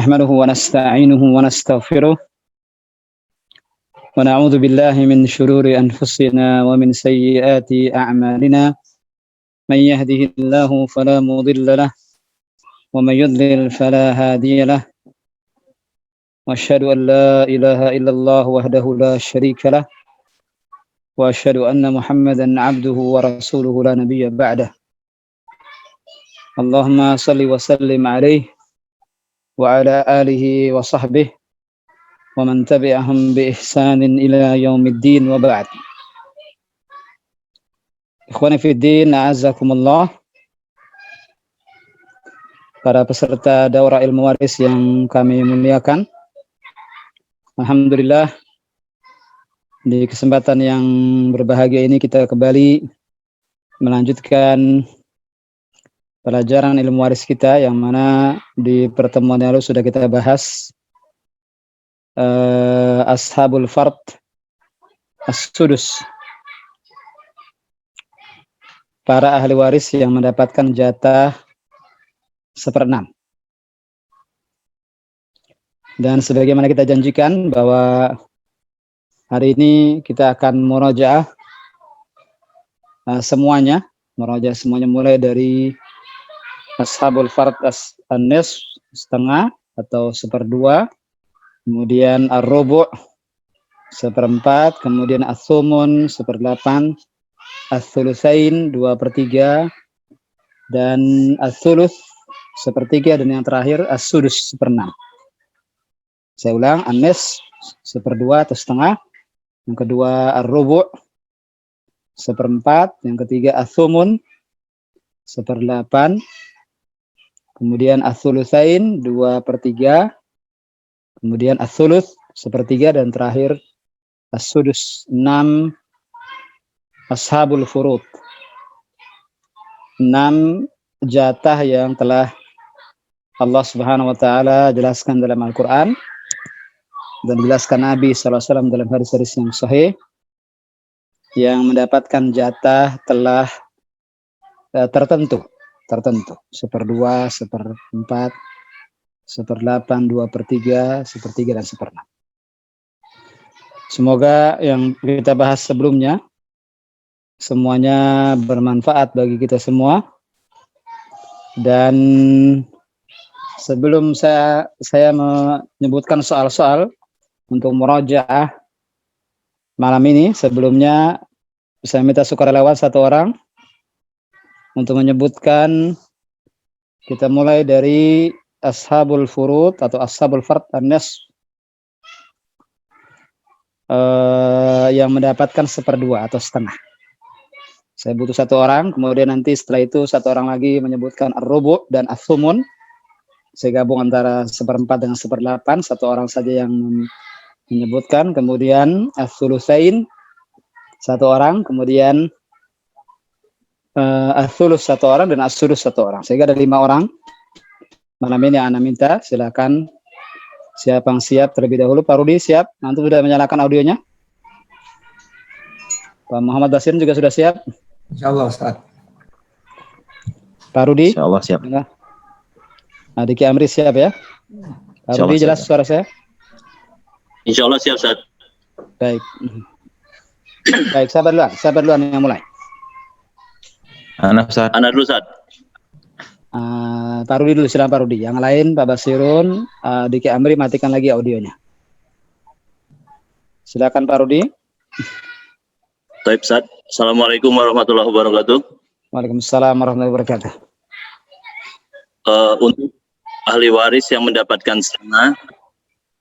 نحمده ونستعينه ونستغفره ونعوذ بالله من شرور أنفسنا ومن سيئات أعمالنا من يهده الله فلا مضل له ومن يضلل فلا هادي له وأشهد أن لا إله إلا الله وحده لا شريك له وأشهد أن محمدا عبده ورسوله لا نبي بعده اللهم صل وسلم عليه وعلى آله وصحبه ومن تبعهم بإحسان إلى يوم الدين وبعد. Ikhwani fiddin, a'azzakumullah. Para peserta daurah ilmu waris yang kami muliakan, alhamdulillah di kesempatan yang berbahagia ini kita kembali melanjutkan pelajaran ilmu waris kita, yang mana di pertemuan yang lalu sudah kita bahas ashabul fard as-sudus, para ahli waris yang mendapatkan jatah 1/6. Dan sebagaimana kita janjikan bahwa hari ini kita akan murojaah semuanya mulai dari ashabul fard an-nisf setengah atau 1/2, kemudian ar-rubu' 1/4, kemudian as-sumun 1/8, as-sulusain 2/3, dan as-sulus 1/3, dan yang terakhir as-sudus 1/6. Saya ulang, an-nisf 1/2 atau setengah, yang kedua ar-rubu' 1/4, yang ketiga as-sumun 1/8, kemudian as-sulusain 2/3, kemudian as-sulus 1/3, dan terakhir as-sudus 6. Ashabul furud, 6 jatah yang telah Allah Subhanahu wa taala jelaskan dalam Al-Qur'an dan dijelaskan Nabi sallallahu alaihi wasallam dalam hadis-hadis yang sahih, yang mendapatkan jatah telah tertentu 1/2, 1/4, 1/8, 2/3, 1/3, dan 1/6. Semoga yang kita bahas sebelumnya semuanya bermanfaat bagi kita semua. Dan sebelum saya menyebutkan soal-soal untuk murojaah malam ini, sebelumnya saya minta sukarelawan 1 orang untuk menyebutkan. Kita mulai dari ashabul furud atau ashabul fard an-nisf yang mendapatkan 1/2 atau setengah. Saya butuh 1 orang, kemudian nanti setelah itu 1 orang lagi menyebutkan ar-rubu' dan as-sumun. Saya gabung antara 1/4 dengan 1/8, 1 orang saja yang menyebutkan. Kemudian as-sulusain 1 orang, kemudian as-sulus 1 orang, dan as-sudus 1 orang. Sehingga ada 5 orang. Malam ini Ana minta, silakan siapa yang siap terlebih dahulu. Pak Rudi siap? Nanti sudah menyalakan audionya. Pak Muhammad Basir juga sudah siap? Insyaallah Ustaz. Pak Rudi? Insyaallah siap. Diki Amri siap ya? Pak Rudi jelas siap. Suara saya? Insyaallah siap Ustaz. Baik. Baik, sabar duluan yang mulai. Ana dulu Ustaz. Pak Rudi dulu, silakan Pak Rudi. Yang lain Pak Basirun, Diki Amri matikan lagi audionya. Silakan Pak Rudi. Baik Ustaz. Assalamualaikum warahmatullahi wabarakatuh. Waalaikumsalam warahmatullahi wabarakatuh. Untuk ahli waris yang mendapatkan setengah.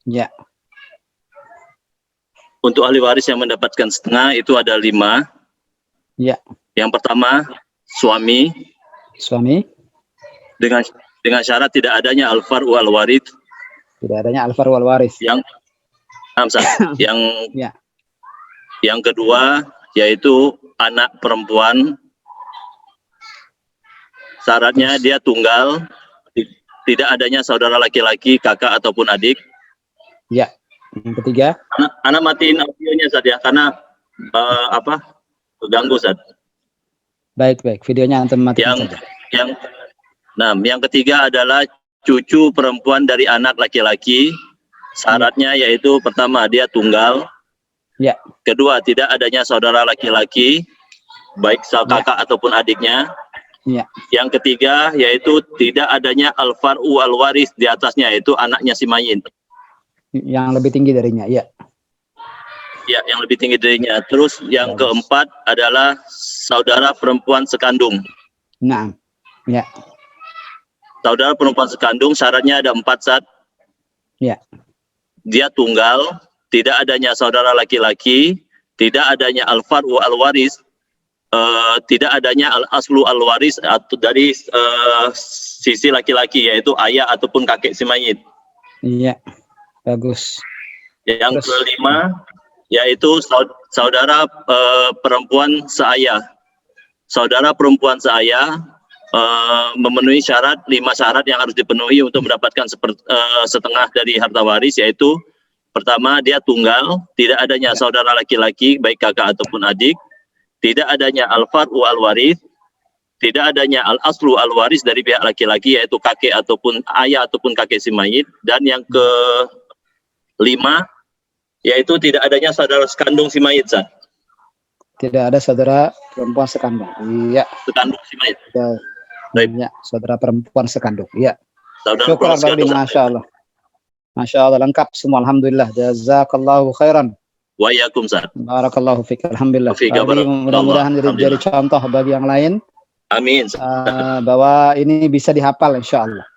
Ya. Untuk ahli waris yang mendapatkan setengah itu ada 5. Ya. Yang pertama suami. Dengan syarat tidak adanya al-far wal warid. Tidak adanya al-far wal waris. Yang kedua yaitu anak perempuan. Syaratnya dia tunggal, tidak adanya saudara laki-laki, kakak ataupun adik. Ya. Yang ketiga. Anak matiin audionya Ustaz ya, karena terganggu Ustaz. Baik, videonya antum matikan saja. Yang ketiga adalah cucu perempuan dari anak laki-laki. Syaratnya yaitu pertama dia tunggal. Ya. Kedua, tidak adanya saudara laki-laki, baik kakak ataupun adiknya. Ya. Yang ketiga yaitu tidak adanya al-far'u al-waris di atasnya, yaitu anaknya si mayit. Yang lebih tinggi darinya, ya. Ya, yang lebih tinggi darinya. Terus yang keempat adalah saudara perempuan sekandung. Nah, ya. Saudara perempuan sekandung syaratnya ada 4 saat. Ya. Dia tunggal, tidak adanya saudara laki-laki, tidak adanya al-far'u al-waris, tidak adanya al-aslu al-waris atau dari sisi laki-laki, yaitu ayah ataupun kakek si mayit. Iya, bagus. Yang kelima yaitu saudara perempuan seayah. Saudara perempuan seayah memenuhi 5 syarat yang harus dipenuhi untuk mendapatkan setengah dari harta waris, yaitu pertama dia tunggal, tidak adanya saudara laki-laki baik kakak ataupun adik, tidak adanya al-far'u al-waris, tidak adanya al-aslu al-waris dari pihak laki-laki yaitu kakek ataupun ayah ataupun kakek si mayit, dan yang kelima yaitu tidak adanya saudara sekandung si mayit, Zat. Tidak ada saudara perempuan sekandung. Iya. Sekandung si mayit. Ya, saudara perempuan sekandung. Iya. Syukur, Masya Allah. Masya Allah, lengkap semua. Alhamdulillah. Jazakallahu khairan. Waalaikumsalam. Barakallahu fiik. Alhamdulillah. Fika, mudah-mudahan jadi contoh bagi yang lain. Amin. Bahwa ini bisa dihafal insya Allah.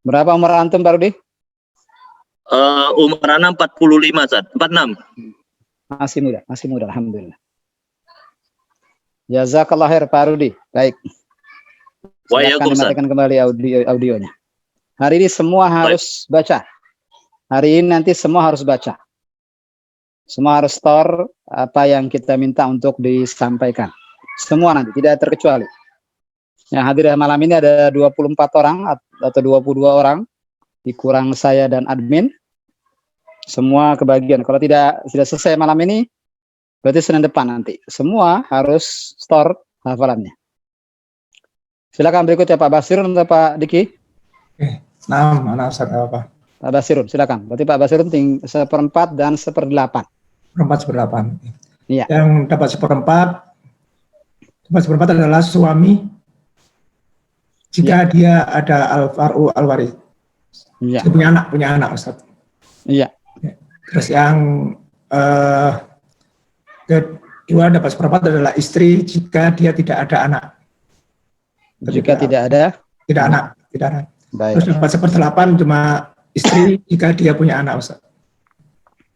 Berapa umur antum, Pak Rudi? Umur anak 45, Zat. 46. Masih muda, alhamdulillah. Jazakallah khair, Pak Rudi. Baik. Silakan dimatikan kembali audionya. Hari ini semua harus baca. Hari ini nanti semua harus baca. Semua harus store apa yang kita minta untuk disampaikan. Semua nanti, tidak terkecuali. Yang hadir malam ini ada 24 orang atau 22 orang. Dikurang saya dan admin. Semua kebagian. Kalau tidak selesai malam ini, berarti Senin depan nanti. Semua harus store hafalannya. Silakan berikutnya Pak Basirun atau Pak Diki. Nah, mana Ustaz apa? Pak Basirun, silakan. Berarti Pak Basirun 1/4 dan 1/8. 1/8. Iya. Yang dapat 1/4 adalah suami jika dia ada al-far'u al-waris. Iya. Dia punya anak Ustaz. Iya. Terus yang kedua dapat 1/4 adalah istri jika dia tidak ada anak. Jika tidak ada anak. Baik. Terus dapat 1/8 cuma istri jika dia punya anak Ustaz.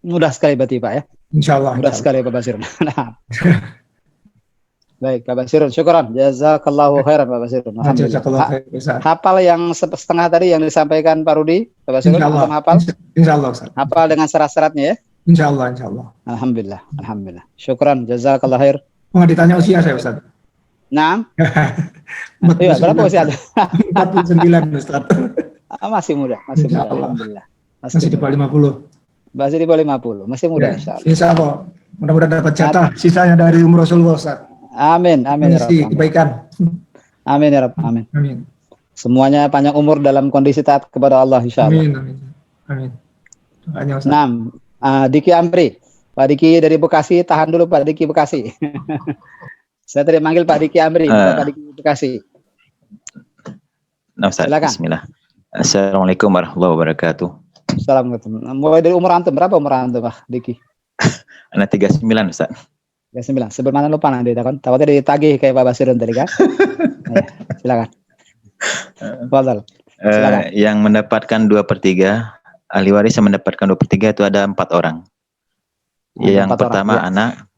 Mudah sekali berarti Pak ya. Insya Allah. Mudah sekali Pak Basirun. Baik Pak Basirun, syukuran. Jazakallahu khairan Pak Basirun. Hafal yang setengah tadi yang disampaikan Pak Rudi, Pak Basirun, hafal? Insya Allah Ustaz. Hafal dengan syarat-syaratnya ya? Insya Allah. Alhamdulillah. Syukuran, jazakallahu khair. Mau ditanya usia saya Ustaz? Nah. Iya, berapa usia Anda? 49 Ustaz. Masih muda. Alhamdulillah. Masih di bawah 50. Masih di bawah 50. Masih muda insyaallah. Insyaallah. Mudah-mudahan dapat jatah sisanya dari umur Rasulullah Ustaz. Amin. Ya Rabb. Kebaikan. Amin ya Rabb. Amin. Semuanya panjang umur dalam kondisi taat kepada Allah insyaallah. Amin. Doanya Ustaz. 6. Diki Amri. Pak Diki dari Bekasi, tahan dulu Pak Diki Bekasi. Saya tadi manggil Pak Diki Amri, Pak Diki Bekasi. Nah, Ustaz, bismillah. Assalamualaikum warahmatullahi wabarakatuh. Assalamualaikum. Mulai dari umur antum, berapa umur antum Pak Diki? Anak 39 Ustaz. 39. Sebagaimana lupa nanti takutnya ditagih kayak Pak Basirun tadi kan. Silakan. Fadhal. Yang mendapatkan 2/3, ahli waris yang mendapatkan 2/3 itu ada 4 orang. Yang pertama orang,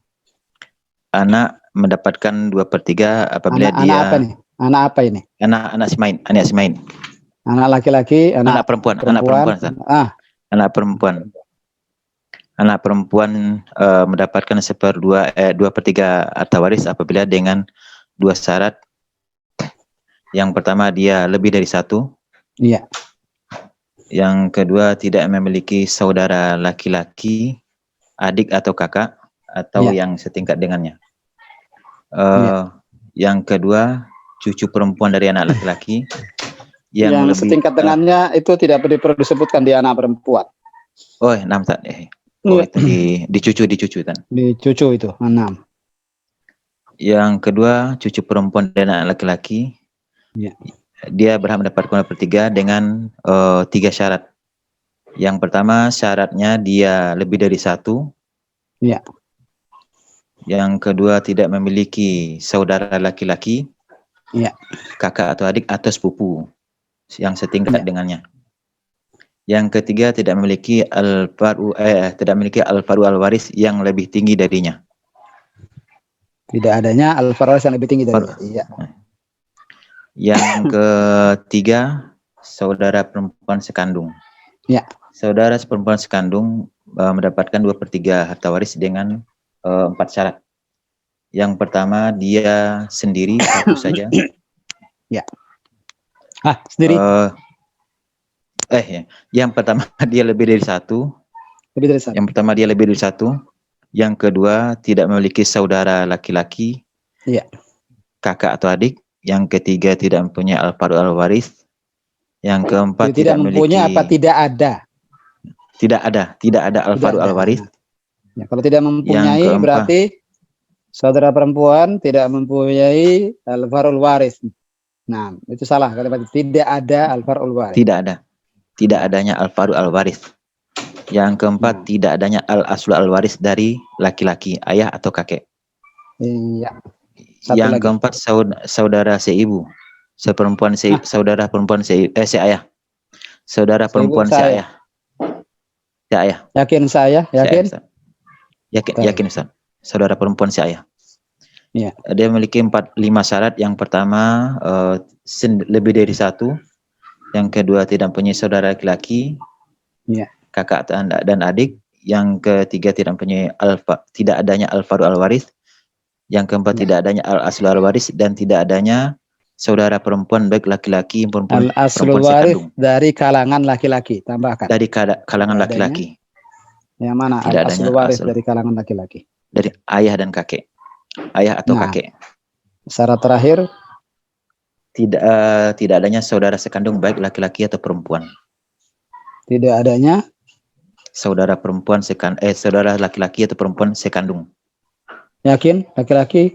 anak mendapatkan 2/3 apabila dia apa nih? Anak apa ini? Anak si main. Anak laki-laki, anak perempuan. Anak perempuan mendapatkan 2/3 harta waris apabila dengan 2 syarat. Yang pertama dia lebih dari 1. Iya. Yang kedua tidak memiliki saudara laki-laki, adik atau kakak atau yang setingkat dengannya. Yang kedua cucu perempuan dari anak laki-laki. Yang lebih setingkat dengannya itu tidak perlu disebutkan di anak perempuan. oh 6 Tan. Oh itu di cucu Tan. Di cucu itu 6. Yang kedua cucu perempuan dan anak laki-laki. Ya. Dia berhak mendapatkan 2/3 dengan 3 syarat. Yang pertama syaratnya dia lebih dari 1. Ya. Yang kedua tidak memiliki saudara laki-laki. Ya. Kakak atau adik atau sepupu yang setingkat Ya. dengannya. Yang ketiga tidak memiliki al-faru al-waris yang lebih tinggi darinya. Tidak adanya al-faru yang lebih tinggi darinya. Iya. Yang ketiga saudara perempuan sekandung. Ya. Saudara perempuan sekandung mendapatkan 2/3 harta waris dengan 4 syarat. Yang pertama dia sendiri satu saja. Ya. Sendiri. Ya. Yang pertama dia lebih dari 1. Lebih dari 1. Yang pertama dia lebih dari 1. Yang kedua tidak memiliki saudara laki-laki. Iya. Kakak atau adik. Yang ketiga tidak mempunyai al-faru al-waris. Yang keempat tidak mempunyai memiliki, apa tidak ada. Tidak ada al-faru al-waris. Ya, kalau tidak mempunyai berarti saudara perempuan tidak mempunyai al-faru al-waris. Nah, itu salah kalimat tidak ada al-faru al-waris. Tidak adanya al-faru al-waris. Yang keempat tidak adanya al-aslu al-waris dari laki-laki, ayah atau kakek. Iya. Yang keempat saudara seibu, saudara perempuan seayah. Saudara perempuan seayah. Seayah. Yakin saya? Yakin? Yakin Ustaz. Saudara perempuan seayah. Iya. Dia memiliki 5 syarat. Yang pertama lebih dari 1. Yang kedua tidak punya saudara laki-laki. Iya. Kakak dan adik. Yang ketiga tidak adanya al-faru al-waris. Yang keempat tidak adanya al-aslu al-waris dan tidak adanya saudara perempuan baik laki-laki perempuan sekandung. Dari kalangan laki-laki, tambahkan. Dari kalangan laki-laki. Yang mana Tidak al-aslu waris dari kalangan laki-laki? Dari ayah dan kakek. Ayah atau kakek. Syarat terakhir tidak adanya saudara sekandung baik laki-laki atau perempuan. Tidak adanya saudara perempuan saudara laki-laki atau perempuan sekandung. Yakin laki-laki?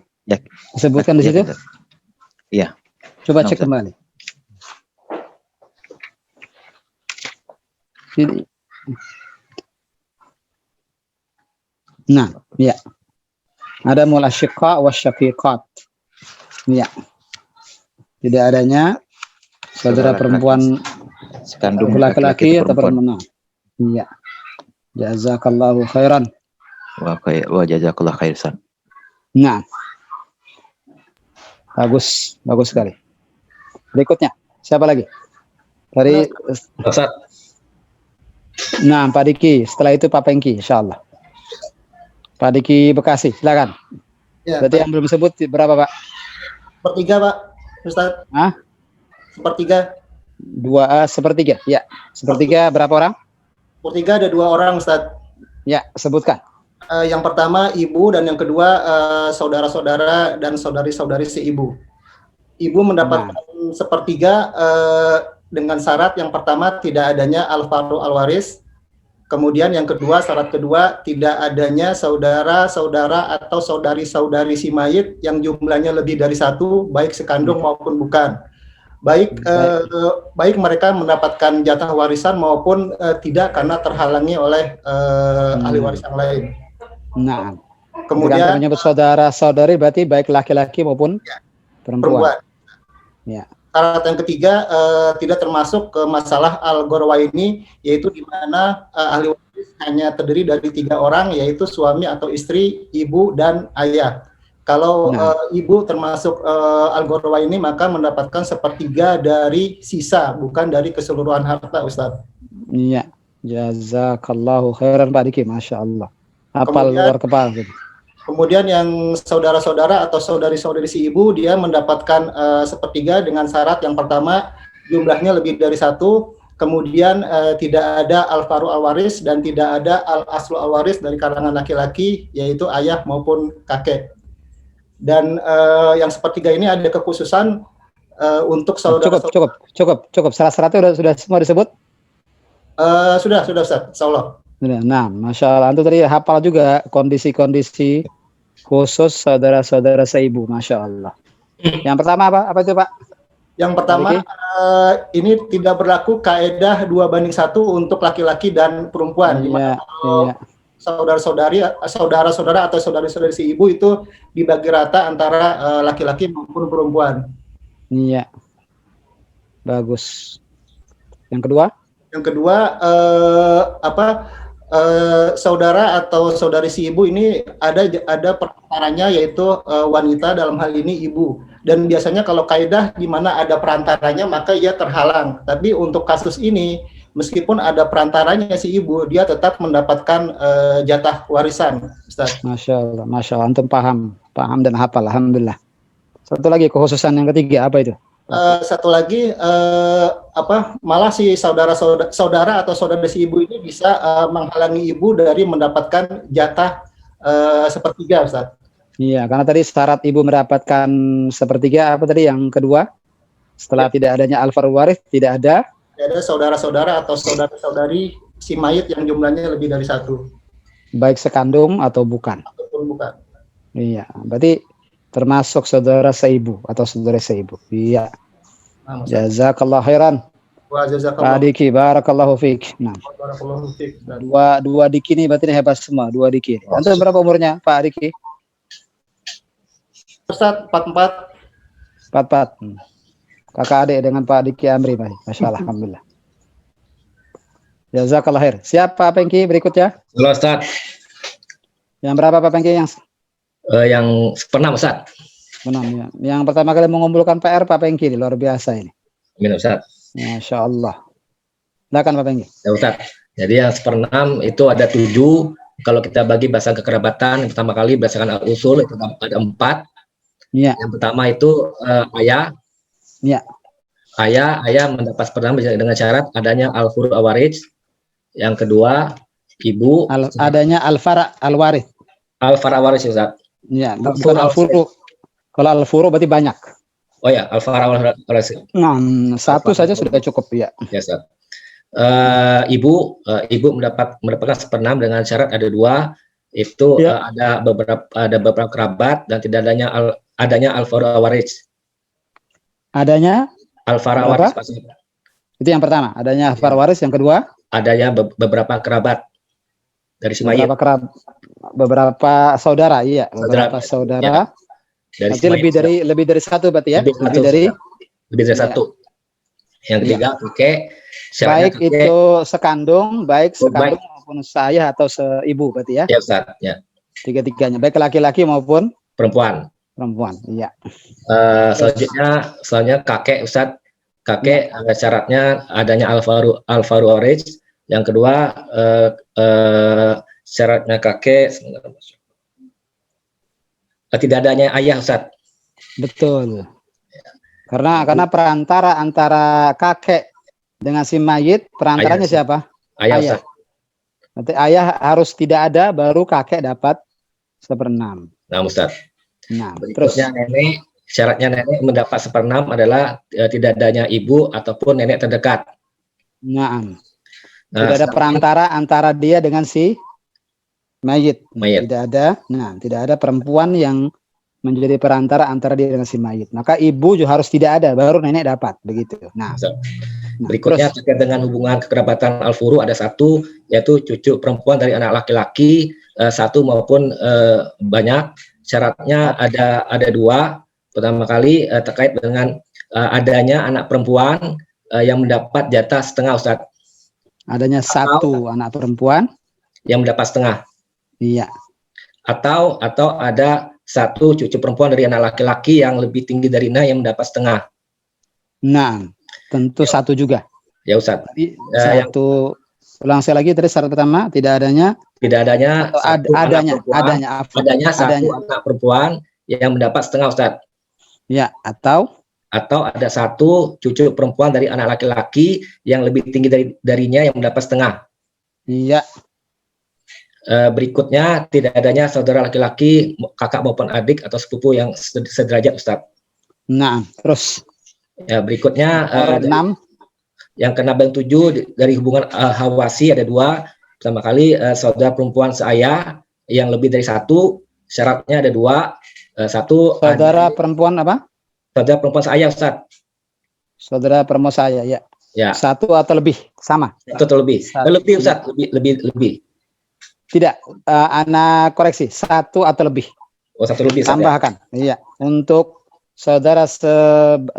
Disebutkan di situ? Iya. Coba cek kembali. Nah, ya. Ada mul asyiqa wa syaqiqat. Ya. Tidak adanya saudara perempuan sekandung laki-laki atau perempuan. Iya. Jazakallahu khairan. Wa jazakallahu khairan. Nah. Bagus sekali. Berikutnya, siapa lagi? Dari Ustaz. Nah, Pak Diki, setelah itu Pak Pengki, insyaallah. Pak Diki Bekasi, silakan. Ya, berarti yang belum sebut berapa, Pak? 1/3, Pak. Ustaz. 1/3. 1/3. Ya. 1/3 berapa orang? 1/3 ada 2 orang, Ustaz. Ya, sebutkan. Yang pertama ibu dan yang kedua saudara-saudara dan saudari-saudari si ibu. Ibu mendapatkan 1/3 dengan syarat yang pertama tidak adanya al-faru al-waris. Kemudian yang kedua, syarat kedua tidak adanya saudara-saudara atau saudari-saudari si mayit yang jumlahnya lebih dari 1, baik sekandung maupun bukan. Baik mereka mendapatkan jatah warisan maupun tidak karena terhalangi oleh ahli waris yang lain. Nah, kemudian menyebut saudara-saudari berarti baik laki-laki maupun perempuan. Ya. Syarat yang ketiga tidak termasuk ke masalah al-ghorwa ini, yaitu di mana ahli waris hanya terdiri dari 3 orang, yaitu suami atau istri, ibu dan ayah. Kalau ibu termasuk al-ghorwa ini maka mendapatkan 1/3 dari sisa, bukan dari keseluruhan harta, Ustaz. Iya. Jazakallahu khairan Pak Diki, Masya Allah. Hafal luar kepala. Kemudian yang saudara-saudara atau saudari-saudari si ibu, dia mendapatkan 1/3 dengan syarat yang pertama jumlahnya lebih dari 1, kemudian tidak ada al-faru al-waris dan tidak ada al-aslu al-waris dari kalangan laki-laki, yaitu ayah maupun kakek. Dan yang 1/3 ini ada kekhususan, untuk saudara. Cukup. Syarat-syaratnya sudah semua disebut? Sudah Ustaz, insyaallah. Sudah. Nah, Masya Allah, antum tadi hafal juga kondisi-kondisi khusus saudara-saudara seibu, Masya Allah. Yang pertama apa itu Pak? Yang pertama, ini tidak berlaku kaedah 2:1 untuk laki-laki dan perempuan. Di mana kalau saudara-saudara atau saudari-saudari si ibu itu dibagi rata antara laki-laki maupun perempuan. Iya. Bagus. Yang kedua? Yang kedua, saudara atau saudari si ibu ini ada perantaranya, yaitu wanita, dalam hal ini ibu. Dan biasanya kalau kaidah di mana ada perantaranya maka ia terhalang. Tapi untuk kasus ini, meskipun ada perantaranya si ibu, dia tetap mendapatkan jatah warisan, Ustaz. Masya Allah, antum paham dan hafal, alhamdulillah. Satu lagi kekhususan yang ketiga apa itu? Satu lagi malah si saudara atau saudara si ibu ini bisa menghalangi ibu dari mendapatkan jatah sepertiga, Ustaz. Iya, karena tadi syarat ibu mendapatkan sepertiga, apa tadi yang kedua? Setelah tidak adanya al-far'u waris, tidak ada saudara-saudara atau saudara-saudari si mayit yang jumlahnya lebih dari satu. Baik sekandung atau bukan. Ataupun bukan. Iya, berarti termasuk saudara seibu atau saudara seibu. Iya. Jazakallah khairan. Wa jazakallah. Pak Diki, barakallahu fiik. Nah, Barakallahu fiik. dua Diki ini berarti ini hebat semua, dua Diki. Antum berapa umurnya, Pak Diki? Ustaz, 44. 44. Kakak adik dengan Pak Diki Amri, Masya Allah, alhamdulillah. Jazakallah khair. Siapa Pak Pengki berikutnya? Halo Ustaz. Yang berapa Pak Pengki? Yang pernah Ustaz. Ya. Yang pertama kali mengumpulkan PR Pak Pengki, luar biasa ini. Amin Ustaz. Masya Allah. Silakan Pak Pengki. Ya Ustaz. Jadi yang seperenam itu ada 7. Kalau kita bagi berdasarkan kekerabatan, yang pertama kali berdasarkan al-usul itu ada 4. Ya. Yang pertama itu ayah. Ya. Ayah mendapat seperenam dengan syarat adanya al-furu' al-waris. Yang kedua, ibu adanya al-fara' al-waris. Al-fara' al-waris Ustaz. Ya, bukan al-furu'. Kalau al-furu' berarti banyak. Oh ya, al-fara' al-waris. Nah, satu saja sudah cukup ya. Ya, Ustaz. Ibu mendapatkan seperenam dengan syarat ada 2, itu ya. Ada beberapa kerabat dan tidak adanya al-fara' al-waris. Adanya al-fara' waris. Itu yang pertama, adanya al-fara' waris. Yang kedua, adanya beberapa kerabat dari si mayit. Beberapa saudara, iya, beberapa saudara. Ya. Berarti lebih dari satu berarti ya? Lebih dari satu. Yang ketiga, baik itu sekandung maupun saya atau seibu berarti ya? Ya Ustaz, ya. Tiga-tiganya, baik laki-laki maupun perempuan, iya. Selanjutnya kakek Ustaz. Kakek ada syaratnya adanya al-furu' waris. Yang kedua syaratnya kakek tidak adanya ayah Ustaz. Betul. Karena perantara antara kakek dengan si mayit, perantaranya ayah, siapa? Ayah. Ustaz. Nanti ayah harus tidak ada, baru kakek dapat seperenam. Nah Ustaz. Nah, berikutnya nenek. Syaratnya nenek mendapat seperenam adalah tidak adanya ibu ataupun nenek terdekat. Nah, tidak ada perantara antara dia dengan si mayit. Tidak ada. Nah, tidak ada perempuan yang menjadi perantara antara dia dengan si mayit. Maka ibu juga harus tidak ada, baru nenek dapat, begitu. Nah, berikutnya terkait dengan hubungan kekerabatan al-furu' ada 1, yaitu cucu perempuan dari anak laki-laki 1 maupun banyak. Syaratnya ada 2. Pertama kali terkait dengan adanya anak perempuan yang mendapat jatah setengah Ustaz. Adanya 1 anak perempuan yang mendapat setengah. Iya. Atau ada 1 cucu perempuan dari anak laki-laki yang lebih tinggi dari yang mendapat setengah. Nah, tentu ya. 1 juga. Ya Ustaz. Ulang saya lagi tadi syarat pertama adanya 1 anak perempuan yang mendapat setengah Ustaz. Ya, atau ada 1 cucu perempuan dari anak laki-laki yang lebih tinggi darinya yang mendapat setengah. Iya. Berikutnya tidak adanya saudara laki-laki, kakak maupun adik atau sepupu yang sederajat Ustaz. Nah, terus Ya, berikutnya Nomor 6. yang kena bang 7 dari hubungan hawasi ada 2. Pertama kali saudara perempuan seayah yang lebih dari 1, syaratnya ada 2. Satu, Saudara perempuan apa? saudara perempuan seayah, Ustaz. Saudara perempuan saya, ya. Ya. 1 atau lebih, sama. 1 atau lebih. Lebih, Ustaz, lebih. Tidak, anak koreksi, 1 atau lebih. Oh, 1 lebih, Ustaz. Tambahkan, iya. Untuk saudara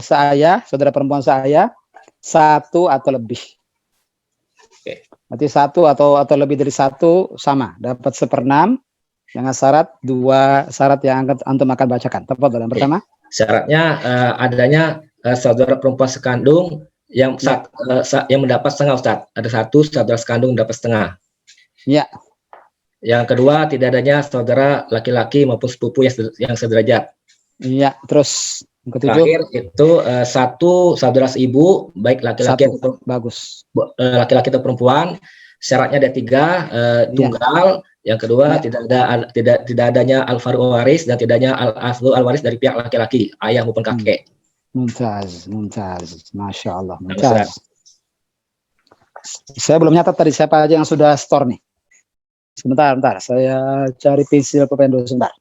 seayah, saudara perempuan seayah, 1 atau lebih. Oke. Berarti 1 atau lebih dari 1 sama, dapat 1/6 dengan syarat 2 syarat yang antum akan bacakan. Tepat dalam pertama. Syaratnya adanya saudara perempuan sekandung yang yang mendapat setengah, Ustaz. Ada 1 saudara sekandung mendapat setengah. Ya. Yang kedua, tidak adanya saudara laki-laki maupun sepupu yang sederajat. Iya, terus yang ke-7. Terakhir itu 1 saudara seibu, baik laki-laki atau bagus. Laki-laki atau perempuan. Syaratnya ada 3, tunggal. Yang kedua, tidak adanya al-faru waris dan tidak adanya al-aslu al-waris dari pihak laki-laki, ayah maupun kakek. Mumtaz. Masya Allah, mumtaz. Saya belum nyatat tadi siapa aja yang sudah store nih. Sebentar, saya cari pensil pulpen dulu sebentar.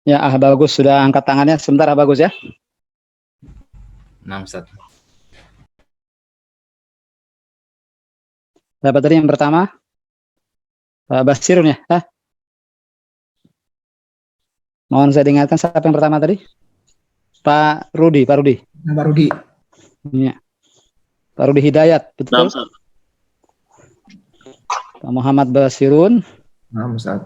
Ya, bagus sudah angkat tangannya. Sebentar, bagus ya. 6, Ustaz. Siapa tadi yang pertama? Basirun ya? Mohon saya diingatkan siapa yang pertama tadi? Pak Rudi. Pak Rudi. Iya. Pak Rudi Hidayat, betul? Nah, Pak Muhammad Basirun. Nah, Ustaz.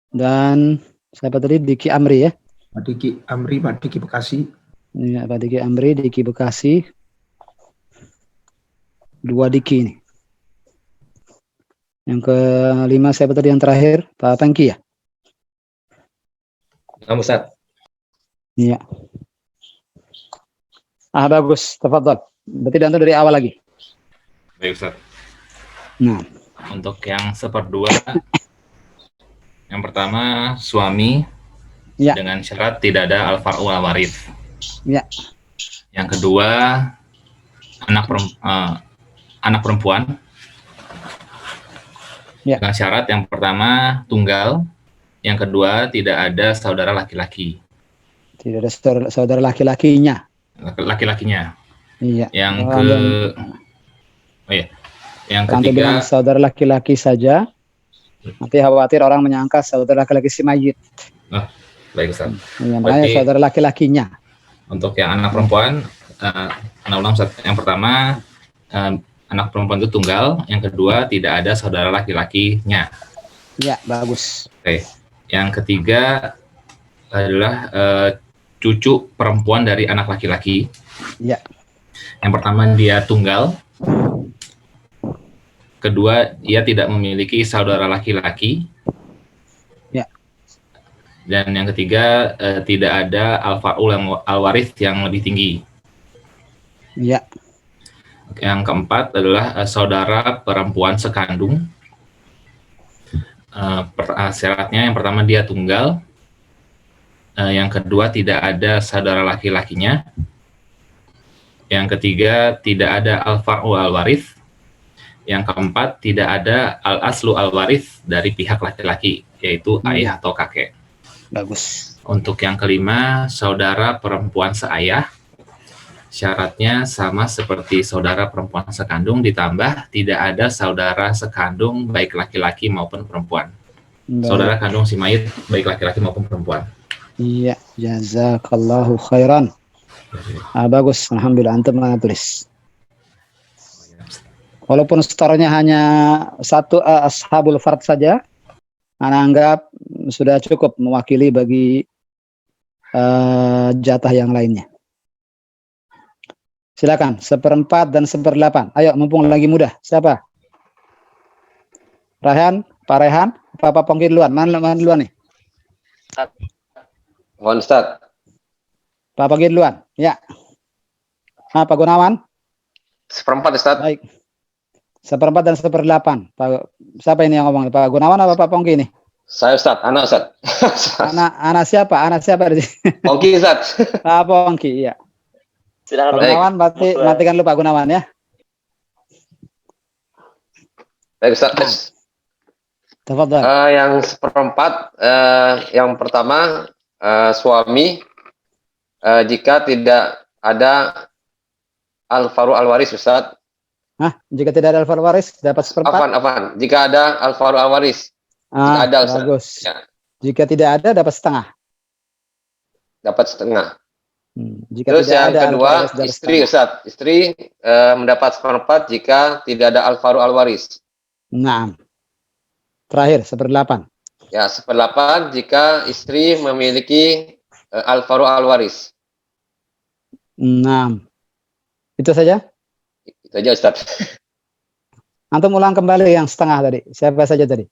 Dan siapa tadi? Diki Amri ya? Pak Diki Amri, Pak Diki Bekasi. Iya, Pak Diki Amri, Diki Bekasi. 2 Diki ini. Yang ke-5 siapa tadi yang terakhir? Pak Pengki ya? Nah, Ustaz. Iya. Bagus, tafadhol. Berarti dantu dari awal lagi. Baik, Ustaz. Nah, Untuk yang 1/2, yang pertama suami ya. dengan syarat tidak ada al-far'u wal waris. Ya. Yang kedua anak perempuan. Ya. Dengan syarat yang pertama tunggal, yang kedua tidak ada saudara laki-laki. Tidak ada saudara laki-lakinya. Laki-lakinya. Iya. Yang yang Kalau ketiga bilang saudara laki-laki saja, nanti khawatir orang menyangka saudara laki-laki si mayit. baik, Ustaz. Iya, makanya Berarti saudara laki-lakinya. untuk yang anak perempuan, yang pertama anak perempuan itu tunggal, yang kedua tidak ada saudara laki-lakinya. Ya, bagus. Oke. Yang ketiga adalah cucu perempuan dari anak laki-laki. Ya. Yang pertama dia tunggal. Kedua, ia tidak memiliki saudara laki-laki. Ya. Dan yang ketiga, tidak ada al-far'ul al-waris yang lebih tinggi. Ya. Yang keempat adalah saudara perempuan sekandung. Syaratnya yang pertama dia tunggal. Yang kedua tidak ada saudara laki-lakinya. Yang ketiga tidak ada al-far'u al-waris. Yang keempat tidak ada al-aslu al-waris dari pihak laki-laki, yaitu ayah atau kakek. bagus. Untuk yang kelima, saudara perempuan seayah. Syaratnya sama seperti saudara perempuan sekandung, ditambah tidak ada saudara sekandung baik laki-laki maupun perempuan. Saudara Baik. kandung si mayit baik laki-laki maupun perempuan. Iya, jazakallahu khairan. Bagus, alhamdulillah antum tulis. Walaupun setornya hanya satu ashabul fard saja, Ana anggap sudah cukup mewakili bagi jatah yang lainnya. Silakan, 1/4 dan 1/8. Ayo, mumpung lagi mudah. Siapa? Rehan, Pak Rehan, Pak Pongki duluan. Mana duluan nih? Mohon Ustaz. Pak Pongki duluan. Ya. Pak Gunawan? 1/4 Ustaz. Baik. 1/4 dan 1/8. Siapa ini yang ngomong? Pak Gunawan apa Pak Pongki nih? Saya Ustaz, anak Ustaz. Anak siapa? Anak siapa? Pongki Ustaz. Pak Pongki, iya. Pak Gunawan, matikan lu Pak Gunawan ya. Baik Ustaz. Tafadhal. Yang 1/4, yang pertama suami jika tidak ada al-faru al-waris Ustaz. Jika tidak ada al-faru al-waris dapat 1/4. Afan. Jika ada al-faru al-waris. Jika ada Ustaz. Bagus. Ya. Jika tidak ada dapat setengah. Dapat setengah. Jika Terus tidak yang ada kedua istri setengah. Ustaz. Istri mendapat 1/4 jika tidak ada al-faru al-waris. Nah. Terakhir 1/8. Ya, 1/8 jika istri memiliki al-faru al-waris. Nah. Itu saja? Itu aja Ustaz. Antum ulang kembali yang setengah tadi. Siapa saja tadi?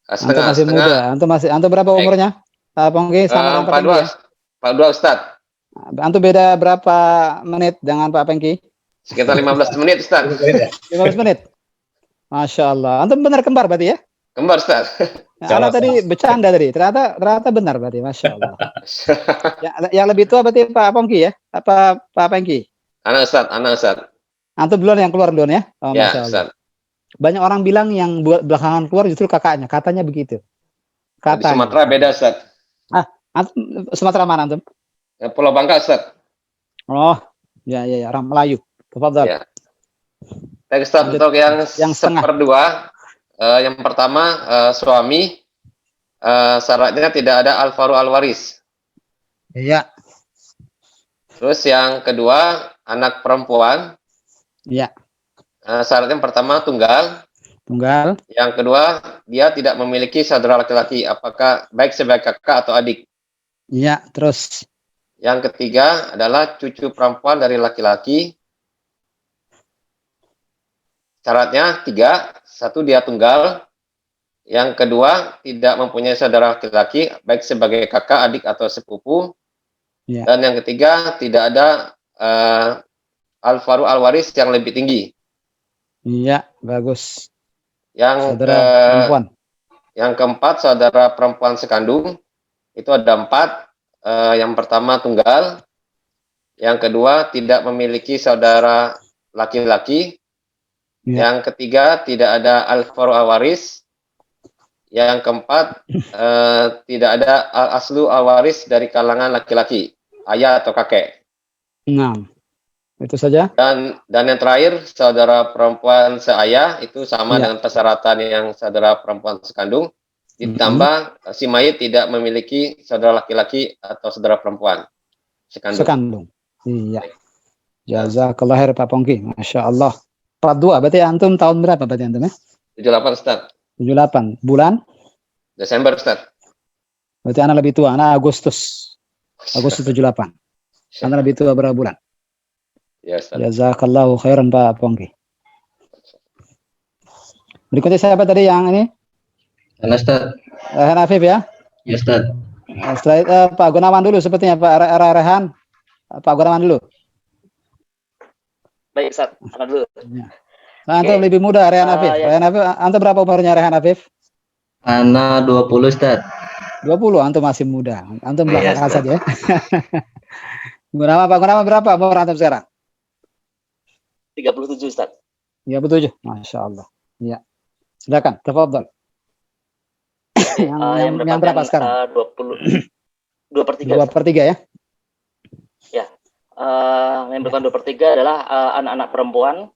Setengah, Antum masih muda. Antum berapa umurnya? Pak Pongki sama 42. 42 Ustaz. Antum beda berapa menit dengan Pak Pongki? Sekitar 15 menit Ustaz. 15 menit. Masya Allah. Antum benar kembar berarti ya? Kembar Ustaz. Anak tadi bercanda tadi. Ternyata benar berarti. Masya Allah. yang lebih tua berarti Pak Pongki ya? Apa Pak Pongki? Anak Ustaz. Antum duluan yang keluar duluan ya? Oh, Ya, Masya Allah. Ustaz. Banyak orang bilang yang belakangan keluar justru kakaknya. Katanya begitu. Di Sumatera beda Ustaz. Antum, Sumatera mana antum? Ya, Pulau Bangka Ustaz. Oh, ya, orang Melayu. Tafadhal. Ya. Baik Ustaz, untuk yang 1/2, yang pertama suami syaratnya tidak ada al-faru al-waris. Iya. Terus yang kedua anak perempuan. Iya. Syaratnya pertama tunggal. Yang kedua dia tidak memiliki saudara laki-laki, apakah baik sebagai kakak atau adik. Iya. Terus. Yang ketiga adalah cucu perempuan dari laki-laki. Syaratnya 3, 1 dia tunggal. Yang kedua tidak mempunyai saudara laki-laki, baik sebagai kakak, adik atau sepupu. Ya. Dan yang ketiga tidak ada al-faru al-waris yang lebih tinggi. Iya, bagus. Yang Saudara perempuan. Yang keempat saudara perempuan sekandung itu ada 4. Yang pertama tunggal. Yang kedua tidak memiliki saudara laki-laki. Ya. Yang ketiga tidak ada al-faru al-waris. Yang keempat tidak ada al-aslu al-waris dari kalangan laki-laki, ayah atau kakek. Nah, itu saja. Dan yang terakhir saudara perempuan seayah itu sama dengan persyaratan yang saudara perempuan sekandung. Ditambah si mayit tidak memiliki saudara laki-laki atau saudara perempuan sekandung. Iya. Jazakallah khair Pak Pongki. Masya Allah. 42, berarti antum tahun berapa berarti antum ya? 78 Ustaz. 78. Bulan? Desember Ustaz. Berarti anak lebih tua. Anak Agustus 78. Anak lebih tua berapa bulan? Ya Ustaz. Jazakallahu khairan Pak Pongki. Berikutnya siapa tadi yang ini? Ustaz. Rehan Afif ya? Ya Ustaz. Setelah Pak Gunawan dulu sepertinya Pak Rehan. Pak Gunawan dulu. Baik Ustaz, anak dulu. Nah, antum lebih muda Rehan Afif. Rehan Afif, antum berapa umurnya Rehan Afif? Anak 20 Ustaz. 20, antum masih muda. Antum belakangan saja ya. Pak Gunawan berapa umur antum sekarang? 37 Ustaz. 37. Masya Allah. Ya. Silakan, tafadhal. yang berapa sekarang? 2/3 2/3 ya? Ya. Yang mendapatkan 2/3 adalah anak-anak perempuan.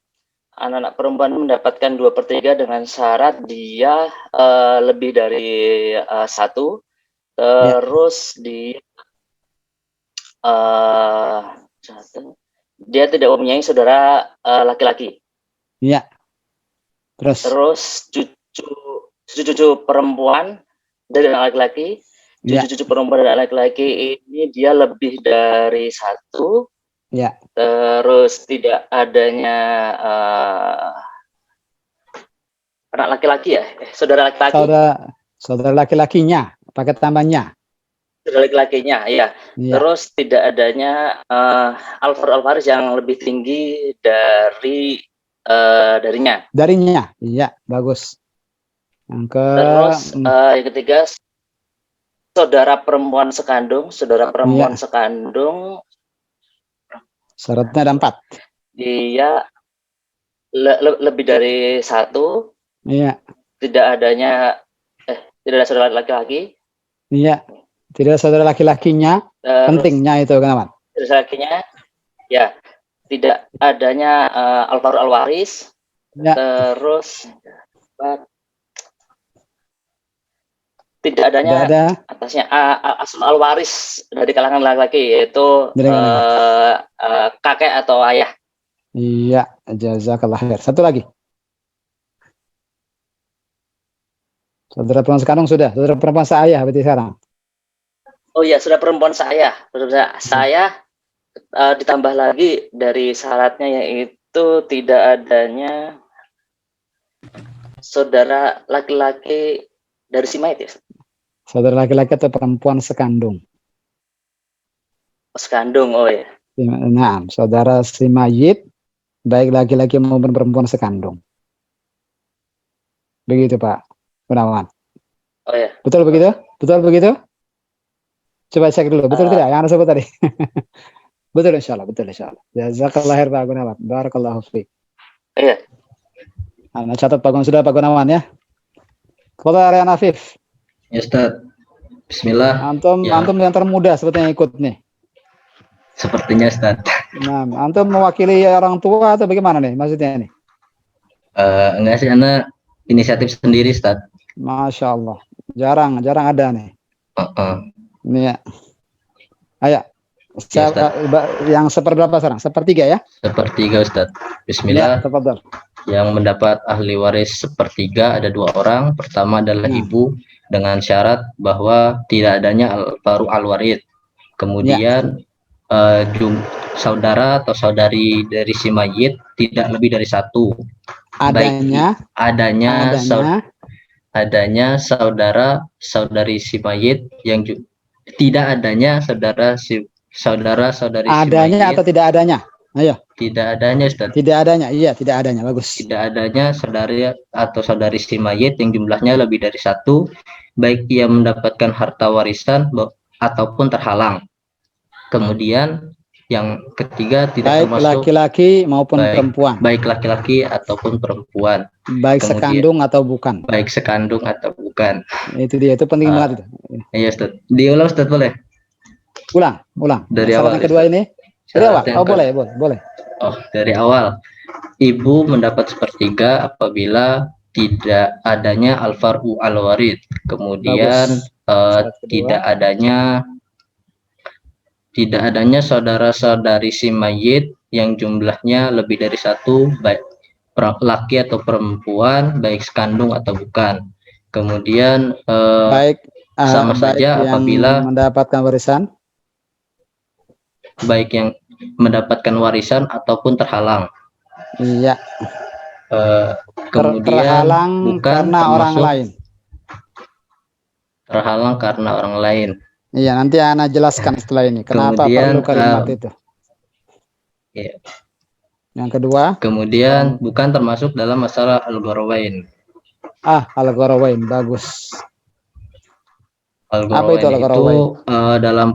Anak-anak perempuan mendapatkan 2/3 dengan syarat dia lebih dari 1. Terus dia tidak mempunyai saudara laki-laki. Iya. Terus cucu perempuan dari anak laki-laki, cucu perempuan dari anak laki-laki ini dia lebih dari 1. Ya. Terus tidak adanya anak laki-laki ya, saudara laki-laki. Saudara laki-lakinya, pakai tambahnya. Saudara laki-lakinya, ya. Terus tidak adanya alwaris yang lebih tinggi darinya. Darinya, iya, bagus. Terus yang ketiga, saudara perempuan sekandung, sekandung. Syaratnya ada 4. Dia lebih dari 1. Iya. Tidak ada saudara laki-laki. Iya. Tidak ada saudara laki-lakinya. Pentingnya itu kenapa? Saudara lakinya, ya. Tidak adanya alwaris. Ya. Terus tidak adanya atasnya asal alwaris dari kalangan laki-laki, yaitu kakek atau ayah. Iya, jazakallah khair. Satu lagi. Saudara perempuan sekandung sudah, saudara perempuan seayah berarti sekarang. Oh iya, saudara perempuan saya ditambah lagi dari syaratnya, yaitu tidak adanya saudara laki-laki dari si mayit ya. Saudara laki-laki atau perempuan sekandung. Sekandung, oh ya. Nah, saudara si mayit baik laki-laki maupun perempuan sekandung. Begitu Pak Gunawan. Oh ya. Betul begitu? Betul begitu? Coba cek dulu, betul tidak yang Anda sebut tadi? Betul insyaallah, betul insyaallah. Jazakallah khair Pak Gunawan. Barakallahu fiik. Iya. Anda catat Pak Gunawan, sudah Pak Gunawan ya. Fadhil Rian Afif. Ya Ustaz. Bismillah. Antum yang termuda sebetulnya ikut nih. Sepertinya Ustaz. Nah, antum mewakili orang tua atau bagaimana nih maksudnya nih? Enggak sih, Ana inisiatif sendiri Ustaz. Masya Allah. Jarang ada nih. Ini ya. Ayo. Yang seperberapa sekarang? 1/3 ya? 1/3 Ustaz. Bismillah. Ya, yang mendapat ahli waris 1/3 ada 2 orang. Pertama adalah ibu dengan syarat bahwa tidak adanya al-warid. Kemudian saudara atau saudari dari si mayit tidak lebih dari 1. Adanya saudara saudari si mayit yang tidak adanya saudari si adanya atau tidak adanya? Ayo. Tidak adanya Ustaz. Tidak adanya, iya tidak adanya, bagus. Tidak adanya saudari atau saudari si mayit yang jumlahnya lebih dari 1, baik ia mendapatkan harta warisan ataupun terhalang. Kemudian yang ketiga tidak baik laki-laki maupun perempuan. Baik laki-laki ataupun perempuan. Baik sekandung atau bukan. Baik sekandung atau bukan. Itu dia, itu penting banget itu. Iya Ustaz. Diulang Ustaz boleh? Ulang. Dari awal. Yang kedua ini. Dari awal. Oh boleh. Oh, dari awal. Ibu mendapat 1/3 apabila tidak adanya al-far'u al-warid. Kemudian tidak adanya saudara-saudari si mayit yang jumlahnya lebih dari 1, baik laki atau perempuan, baik sekandung atau bukan. Kemudian sama saja apabila mendapatkan warisan, baik yang mendapatkan warisan ataupun terhalang. Iya. Kemudian terhalang bukan karena orang lain. Terhalang karena orang lain. Iya, nanti Ana jelaskan setelah ini. Kenapa perlu kalimat itu? Iya. Yang kedua. Kemudian bukan termasuk dalam masalah al-gharawain. Al-gharawain, bagus. Apa itu al-gharawain? Dalam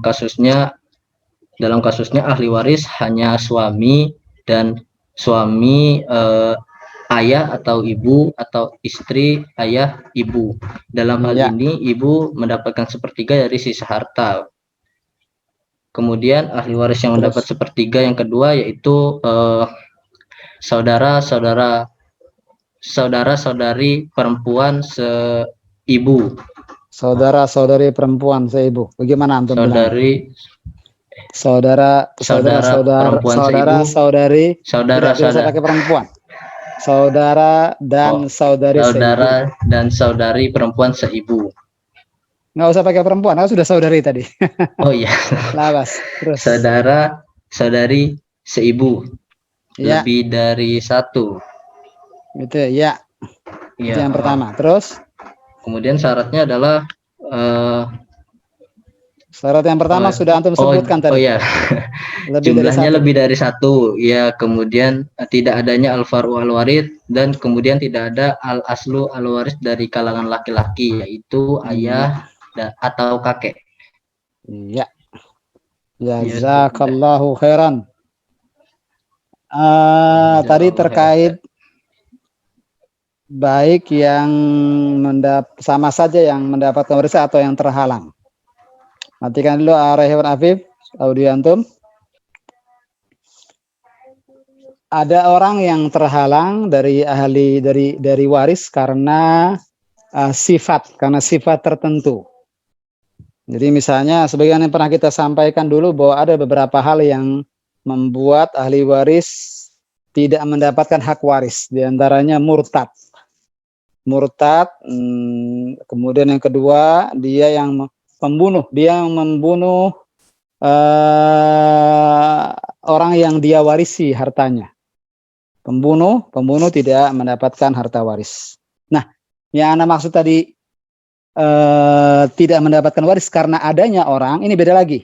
kasusnya ahli waris hanya suami dan suami ayah atau ibu atau istri ayah ibu. Dalam hal ini ibu mendapatkan sepertiga dari sisa harta. Kemudian ahli waris yang mendapat sepertiga yang kedua yaitu saudara-saudari perempuan seibu. Saudara-saudari perempuan seibu. Bagaimana antum bilang? Saudara-saudari tidak bisa pakai perempuan. Saudara dan saudari perempuan seibu. Nggak usah pakai perempuan, aku sudah saudari tadi. Oh iya. Lawas. Terus. Saudara-saudari seibu. Ya. Lebih dari satu. Itu ya. Itu yang pertama. Terus? Kemudian syaratnya adalah syarat yang pertama sudah antum sebutkan tadi. Oh ya. Jumlahnya lebih dari satu. Ya, kemudian tidak adanya al-far'u al-warid dan kemudian tidak ada al-aslu al-waris dari kalangan laki-laki yaitu ayah atau kakek. Iya. Jazakallahu khairan. Tadi terkait baik yang sama saja yang mendapatkan warisan atau yang terhalang. Matikan dulu Rayhan Afif audio antum. Ada orang yang terhalang dari dari waris karena sifat tertentu. Jadi misalnya sebagaimana yang pernah kita sampaikan dulu bahwa ada beberapa hal yang membuat ahli waris tidak mendapatkan hak waris, diantaranya murtad. Kemudian yang kedua dia yang membunuh orang yang dia warisi hartanya. Pembunuh tidak mendapatkan harta waris. Nah, yang Anda maksud tadi tidak mendapatkan waris karena adanya orang, ini beda lagi.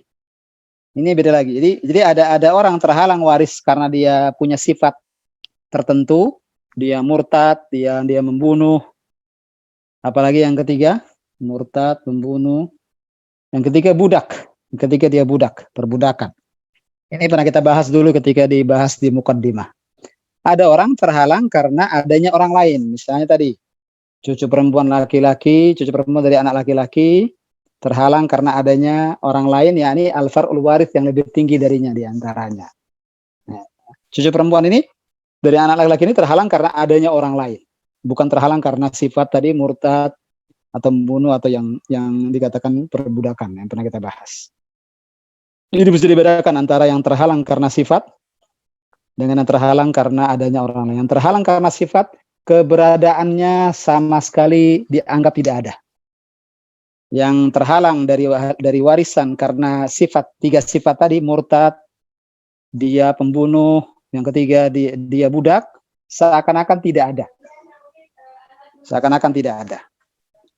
Jadi ada orang terhalang waris karena dia punya sifat tertentu, dia murtad, dia membunuh. Apalagi yang ketiga, murtad, membunuh. Yang ketiga budak. Yang ketiga dia budak, perbudakan. Ini pernah kita bahas dulu ketika dibahas di mukaddimah. Ada orang terhalang karena adanya orang lain. Misalnya tadi, cucu perempuan dari anak laki-laki, terhalang karena adanya orang lain, yakni al-far'ul waris yang lebih tinggi darinya diantaranya. Nah, cucu perempuan ini, dari anak laki-laki ini terhalang karena adanya orang lain. Bukan terhalang karena sifat tadi murtad, atau membunuh, atau yang dikatakan perbudakan, yang pernah kita bahas. Jadi bisa dibedakan antara yang terhalang karena sifat, dengan yang terhalang karena adanya orang lain. Yang terhalang karena sifat, keberadaannya sama sekali dianggap tidak ada. Yang terhalang dari warisan karena tiga sifat tadi, murtad, dia pembunuh, yang ketiga dia budak, seakan-akan tidak ada.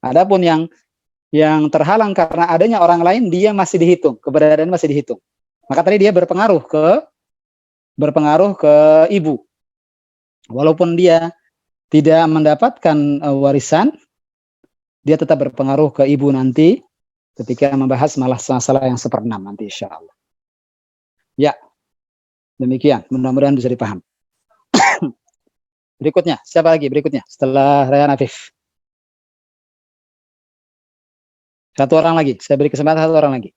Adapun yang terhalang karena adanya orang lain, dia masih dihitung, keberadaan masih dihitung. Maka tadi dia berpengaruh ke ibu. Walaupun dia tidak mendapatkan warisan, dia tetap berpengaruh ke ibu nanti ketika membahas masalah yang seperenam nanti insyaallah. Ya, demikian. Mudah-mudahan bisa dipaham. Berikutnya, siapa lagi berikutnya setelah Rayhan Afif? Satu orang lagi, saya beri kesempatan satu orang lagi.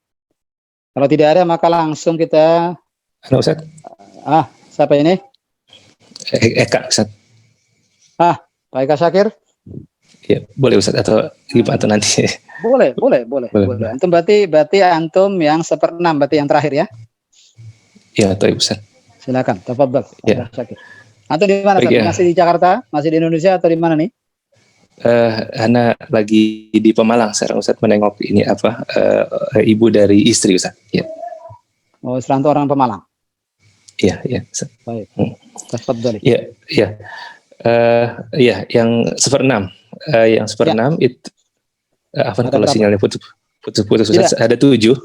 Kalau tidak ada maka langsung kita. Halo Ustaz. Siapa ini? Eka Ustaz. Pak Eka Syakir? Ya, boleh Ustaz atau nanti. Boleh. Antum berarti antum yang seperenam, berarti yang terakhir ya? Iya, tahu Ustaz. Silakan, tafadhol. Ya. Syakir. Antum di mana? Masih di Jakarta? Masih di Indonesia atau di mana nih? Ana lagi di Pemalang sekarang Ustaz, menengok ini ibu dari istri Ustaz. Ya. Oh, Isranto orang Pemalang. Iya. Ustaz. Baik. Tafadhol. Iya. Yang seperenam. Yang seperenam itu kalau sinyalnya putus Ustaz. Ada tujuh.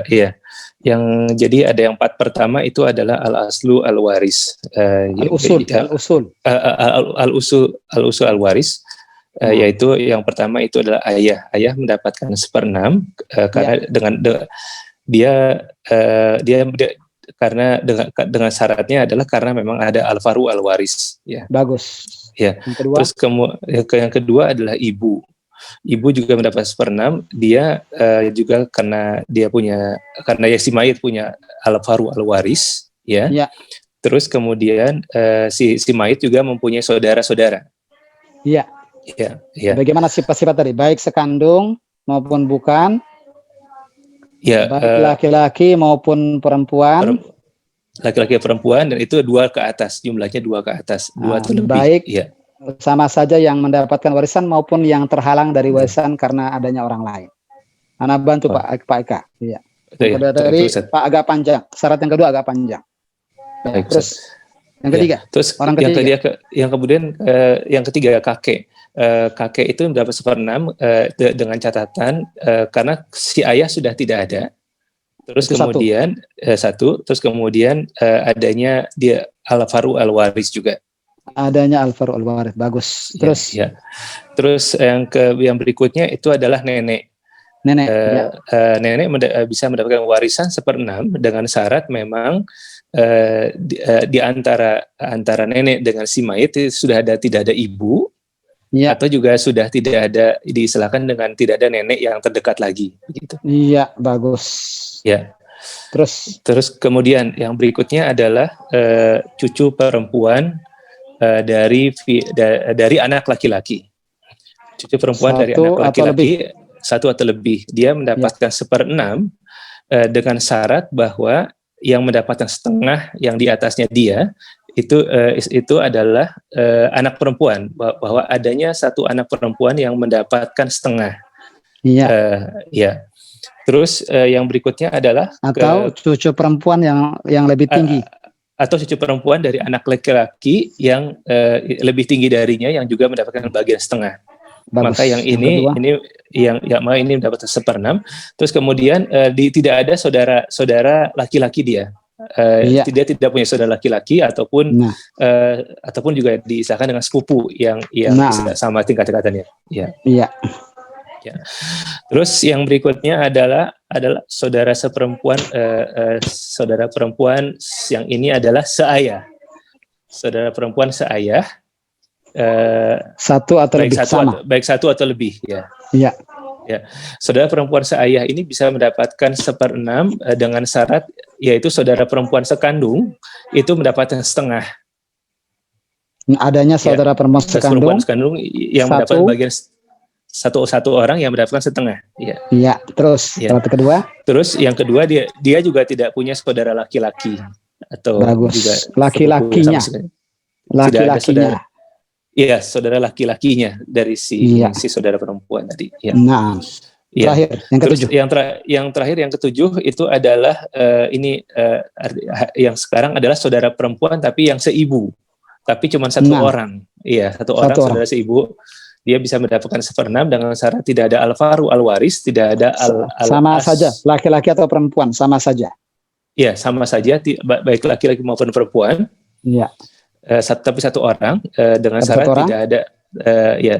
Iya. Yang jadi ada yang 4 pertama itu adalah al-aslu al-waris. Al-usul al-waris. Yaitu yang pertama itu adalah ayah. Ayah mendapatkan 1/6 karena karena dengan syaratnya adalah karena memang ada al-faru al-waris, ya. Bagus. Ya. Yang kedua? Terus yang kedua adalah ibu. Ibu juga mendapat 1/6, dia juga karena si mayit punya al-faru al-waris, ya. Ya. Terus kemudian si mayit juga mempunyai saudara-saudara. Iya. Ya. Bagaimana sifat-sifat tadi? Baik sekandung maupun bukan. Ya. Baik laki-laki maupun perempuan. Laki-laki perempuan, dan itu 2 ke atas, jumlahnya 2 ke atas, 2 atau lebih. Baik. Ya. Sama saja yang mendapatkan warisan maupun yang terhalang dari warisan karena adanya orang lain. Anak bantu Pak Eka. Iya. Dari Pak agak panjang. Syarat yang kedua agak panjang. Baik, terus yang ketiga. Ya. Terus orang ketiga. yang ketiga kakek. Kakek itu mendapat 1/6 dengan catatan karena si ayah sudah tidak ada. Terus itu kemudian terus kemudian adanya dia al-faru al-waris juga. Adanya al-faru al-waris, bagus. Terus ya. Terus yang berikutnya itu adalah nenek. Nenek bisa mendapatkan warisan 1/6 dengan syarat memang di antara nenek dengan si mayit sudah tidak ada ibu, ya. Atau juga sudah tidak ada, diistilahkan dengan tidak ada nenek yang terdekat lagi, begitu. Iya, bagus. Ya. Terus kemudian yang berikutnya adalah cucu perempuan dari anak laki-laki. Cucu perempuan dari anak laki-laki 1 atau lebih, dia mendapatkan 1/6 dengan syarat bahwa yang mendapatkan setengah yang di atasnya dia itu adalah anak perempuan, bahwa adanya 1 anak perempuan yang mendapatkan setengah. Iya. Ya. Terus yang berikutnya adalah atau cucu perempuan yang lebih tinggi. Atau cucu perempuan dari anak laki-laki yang lebih tinggi darinya yang juga mendapatkan bagian setengah. Bagus. Maka yang ini mendapat 1/6. Terus kemudian tidak ada saudara laki-laki dia. Dia tidak punya saudara laki-laki ataupun juga diisahkan dengan sepupu yang sama tingkat-tingkatannya. Ya. Iya. Ya. Terus yang berikutnya adalah saudara perempuan yang ini adalah seayah. Saudara perempuan seayah. 1 atau lebih sama. Baik 1 atau lebih, ya. Iya. Ya. Saudara perempuan seayah ini bisa mendapatkan 1/6 dengan syarat, yaitu saudara perempuan sekandung itu mendapatkan setengah. Adanya saudara perempuan sekandung yang mendapat bagian satu orang yang mendapatkan setengah. Iya. Terus syarat kedua. Terus yang kedua dia juga tidak punya saudara laki-laki atau bagus. Juga laki-lakinya. Iya, saudara laki-lakinya dari si saudara perempuan tadi. Ya. Nah, terakhir yang ketujuh. Yang terakhir yang ketujuh itu adalah yang sekarang adalah saudara perempuan tapi yang seibu, tapi cuma 1 orang. Iya, 1 orang saudara seibu. Dia bisa mendapatkan 1/6 dengan syarat tidak ada al-faru al-waris, tidak ada sama saja, laki-laki atau perempuan sama saja. Iya, sama saja, baik laki-laki maupun perempuan. Iya. Tapi 1 orang dengan syarat tidak ada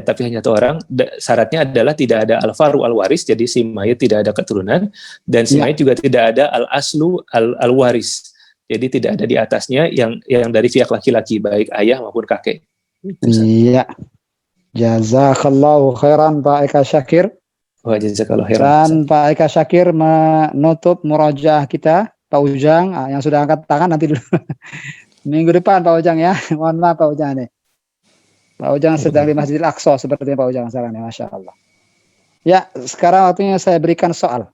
tapi hanya 1 orang. Syaratnya adalah tidak ada al-faru al-waris, jadi si mayit tidak ada keturunan, dan si mayit juga tidak ada al-aslu al-waris. Jadi tidak ada di atasnya yang dari pihak laki-laki, baik ayah maupun kakek. Iya. Jazakallahu khairan Pak Eka Syakir. Wah, jazakallahu khairan. Dan Pak Eka Syakir menutup murojaah kita. Pak Ujang yang sudah angkat tangan nanti dulu. Minggu depan Pak Ujang ya. Mohon maaf Pak Ujang nih. Pak Ujang sedang di Masjidil Aqsa sepertinya Pak Ujang sekarang nih, Masya Allah. Ya, sekarang waktunya saya berikan soal.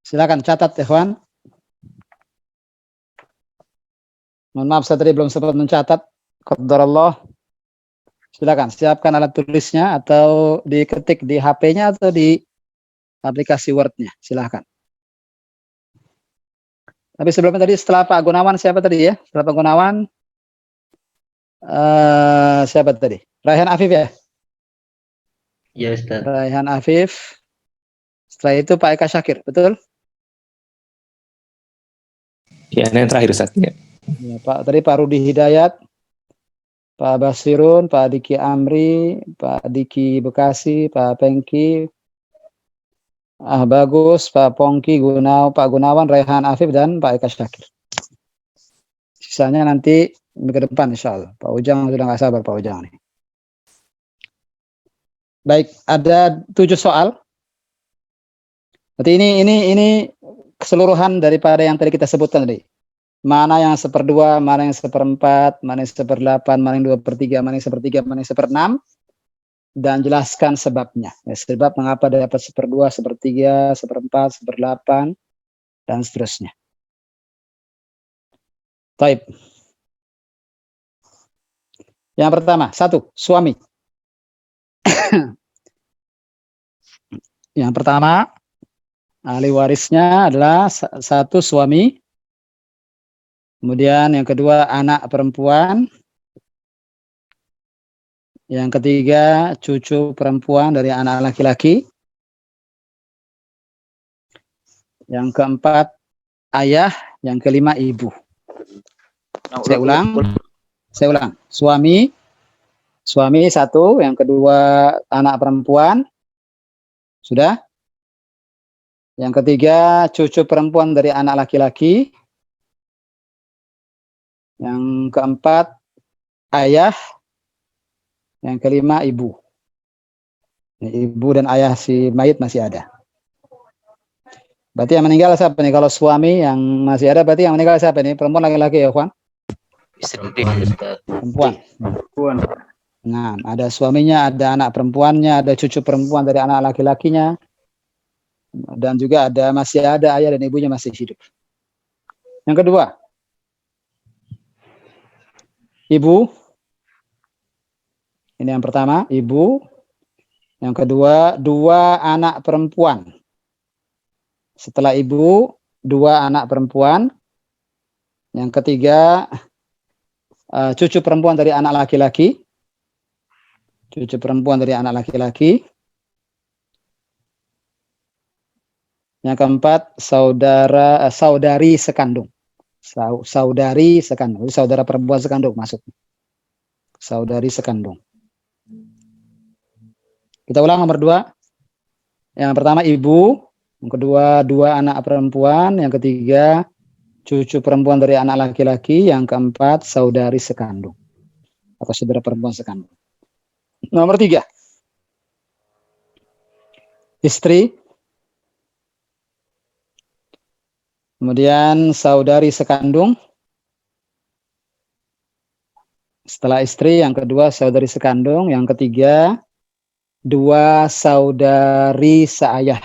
Silakan catat ya, Ikhwan. Mohon maaf saya tadi belum sempat mencatat. Qadarullah. Silakan siapkan alat tulisnya atau diketik di HP-nya atau di aplikasi Word-nya. Silakan. Tapi sebelumnya tadi setelah Pak Gunawan siapa tadi ya? Setelah Pak Gunawan siapa tadi? Raihan Afif ya? Ya Ustaz. Raihan Afif. Setelah itu Pak Eka Syakir, betul? Ya, yang terakhir Ustaz. Ya. Ya, Pak tadi Pak Rudi Hidayat, Pak Basirun, Pak Diki Amri, Pak Diki Bekasi, Pak Pengki, Bagus, Pak Pongki, Pak Gunawan, Rehan Afif, dan Pak Eka Syakir. Sisanya nanti ke depan insya Allah. Pak Ujang sudah nggak sabar, Pak Ujang nih. Baik, ada 7 soal. Berarti ini keseluruhan daripada yang tadi kita sebutkan tadi. Mana yang 1/2, mana yang 1/4, mana yang 1/8, mana yang 2/3, mana yang 1/3, mana yang 1/6. Dan jelaskan sebabnya. Ya, sebab mengapa dapat 1/2, 1/3, 1/4, 1/8, dan seterusnya. Taib. Yang pertama, 1, suami. Yang pertama, ahli warisnya adalah 1 suami. Kemudian yang kedua, anak perempuan. Yang ketiga, cucu perempuan dari anak laki-laki. Yang keempat, ayah. Yang kelima, ibu. Saya ulang. Suami 1, yang kedua anak perempuan. Sudah? Yang ketiga, cucu perempuan dari anak laki-laki. Yang keempat, ayah. Yang kelima, ibu. Ibu dan ayah si mayit masih ada. Berarti yang meninggal siapa nih? Kalau suami yang masih ada, berarti yang meninggal siapa nih? Perempuan, laki-laki ya, Juan? Perempuan. Nah, ada suaminya, ada anak perempuannya, ada cucu perempuan dari anak laki-lakinya, dan juga masih ada ayah dan ibunya masih hidup. Yang kedua, ibu. Ini yang pertama, ibu. Yang kedua, 2 anak perempuan. Setelah ibu, 2 anak perempuan. Yang ketiga, cucu perempuan dari anak laki-laki. Cucu perempuan dari anak laki-laki. Yang keempat, saudari sekandung. Saudari sekandung. Saudara perempuan sekandung masuk. Saudari sekandung. Kita ulang nomor 2. Yang pertama, ibu. Yang kedua, 2 anak perempuan. Yang ketiga, cucu perempuan dari anak laki-laki. Yang keempat, saudari sekandung atau saudara perempuan sekandung. Nomor 3, istri. Kemudian saudari sekandung. Setelah istri, yang kedua saudari sekandung. Yang ketiga, 2 saudari seayah.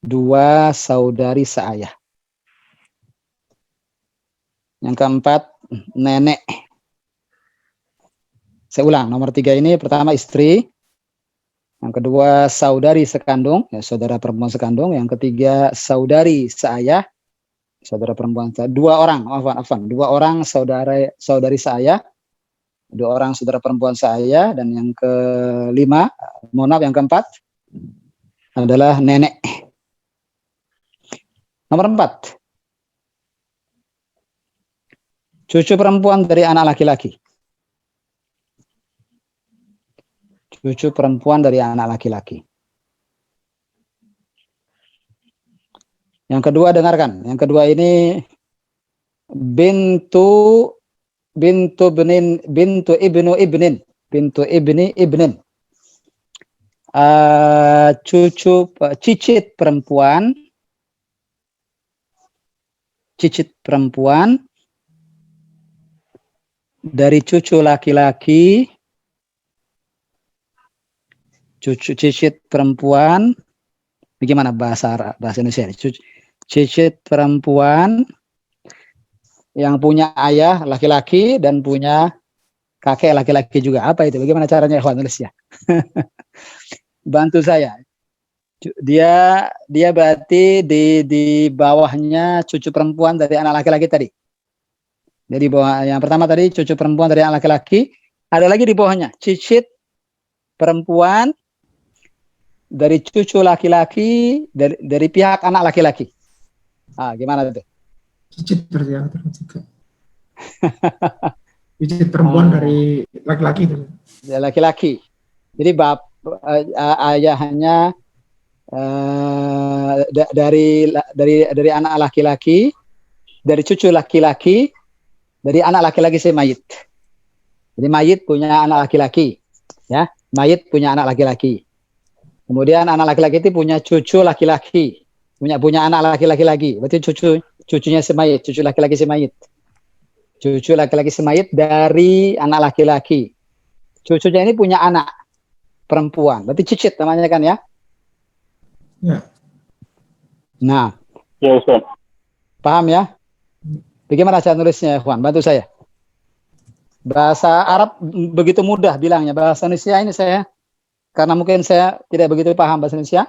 2 saudari seayah. Yang keempat, nenek. Saya ulang, nomor 3 ini pertama istri. Yang kedua saudari sekandung, ya, saudara perempuan sekandung. Yang ketiga saudari seayah, saudara perempuan. 2 orang, afwan, 2 orang saudari seayah. 2 orang saudara perempuan seayah, dan yang kelima, yang keempat adalah nenek. Nomor 4, cucu perempuan dari anak laki-laki. Cucu perempuan dari anak laki-laki. Yang kedua, dengarkan. Yang kedua ini bintu ibni ibnin. Cicit perempuan dari cucu laki-laki. Cicit perempuan, bagaimana bahasa Indonesia ini? Cicit perempuan yang punya ayah laki-laki dan punya kakek laki-laki juga. Apa itu? Bagaimana caranya nulisnya? Bantu saya. Dia berarti di bawahnya cucu perempuan dari anak laki-laki tadi. Jadi bawah yang pertama tadi cucu perempuan dari anak laki-laki, ada lagi di bawahnya cicit perempuan dari cucu laki-laki dari pihak anak laki-laki. Gimana itu? Cicit berarti yang juga. Cicit perempuan dari laki-laki itu. Laki-laki. Jadi ayahnya dari anak laki-laki, dari cucu laki-laki, dari anak laki-laki si mayit. Jadi mayit punya anak laki-laki, ya. Mayit punya anak laki-laki. Kemudian anak laki-laki itu punya cucu laki-laki, punya anak laki-laki lagi. Berarti cucunya si mayit, cucu laki-laki si mayit. Cucu laki-laki si mayit dari anak laki-laki. Cucunya ini punya anak perempuan. Berarti cicit namanya kan ya? Ya. Nah, ya Ustaz. Paham ya? Bagaimana cara nulisnya, Ikhwan? Bantu saya. Bahasa Arab begitu mudah bilangnya. Bahasa Indonesia ini saya, karena mungkin saya tidak begitu paham bahasa Indonesia.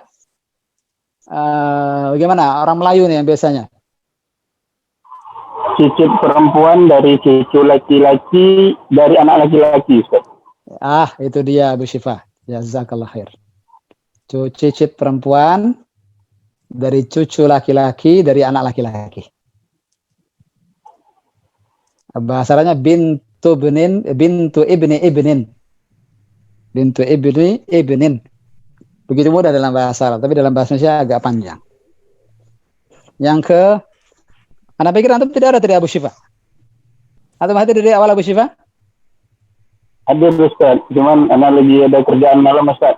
Bagaimana? Orang Melayu nih yang biasanya. Cicit perempuan dari cucu laki-laki dari anak laki-laki, Ustaz. Itu dia, Bu Syifa. Jazakallah khair. Cicit perempuan dari cucu laki-laki dari anak laki-laki. Bahasanya bintu ibni ibnin. Bintu ibni ibnin. Begitu mudah dalam bahasa Arab, tapi dalam bahasa Indonesia agak panjang. Yang ke, Anda pikir antum tidak ada Abu Syifa? Antum hadir dari awal Abu Syifa? Ada Ustaz, cuman anak lagi ada kerjaan malam Ustaz.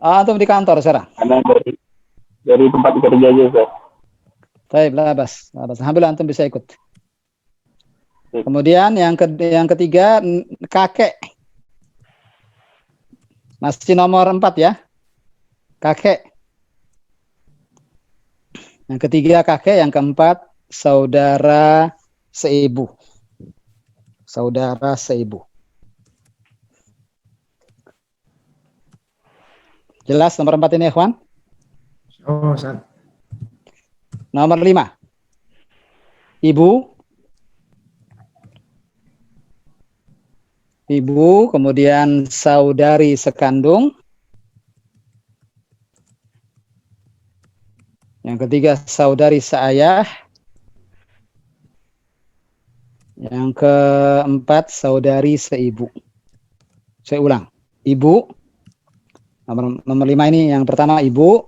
Antum di kantor sekarang? Anak dari tempat kerja aja Ustaz. Baik, labas. Alhamdulillah antum bisa ikut. Kemudian yang ketiga, kakek. Masih nomor 4 ya. Kakek. Yang ketiga kakek, yang keempat saudara seibu. Saudara seibu. Jelas nomor 4 ini, Ikhwan? Oh, Ustaz. Nomor 5. Ibu. Ibu, kemudian saudari sekandung. Yang ketiga saudari seayah. Yang keempat saudari seibu. Saya ulang. Ibu. Nomor 5 ini yang pertama ibu.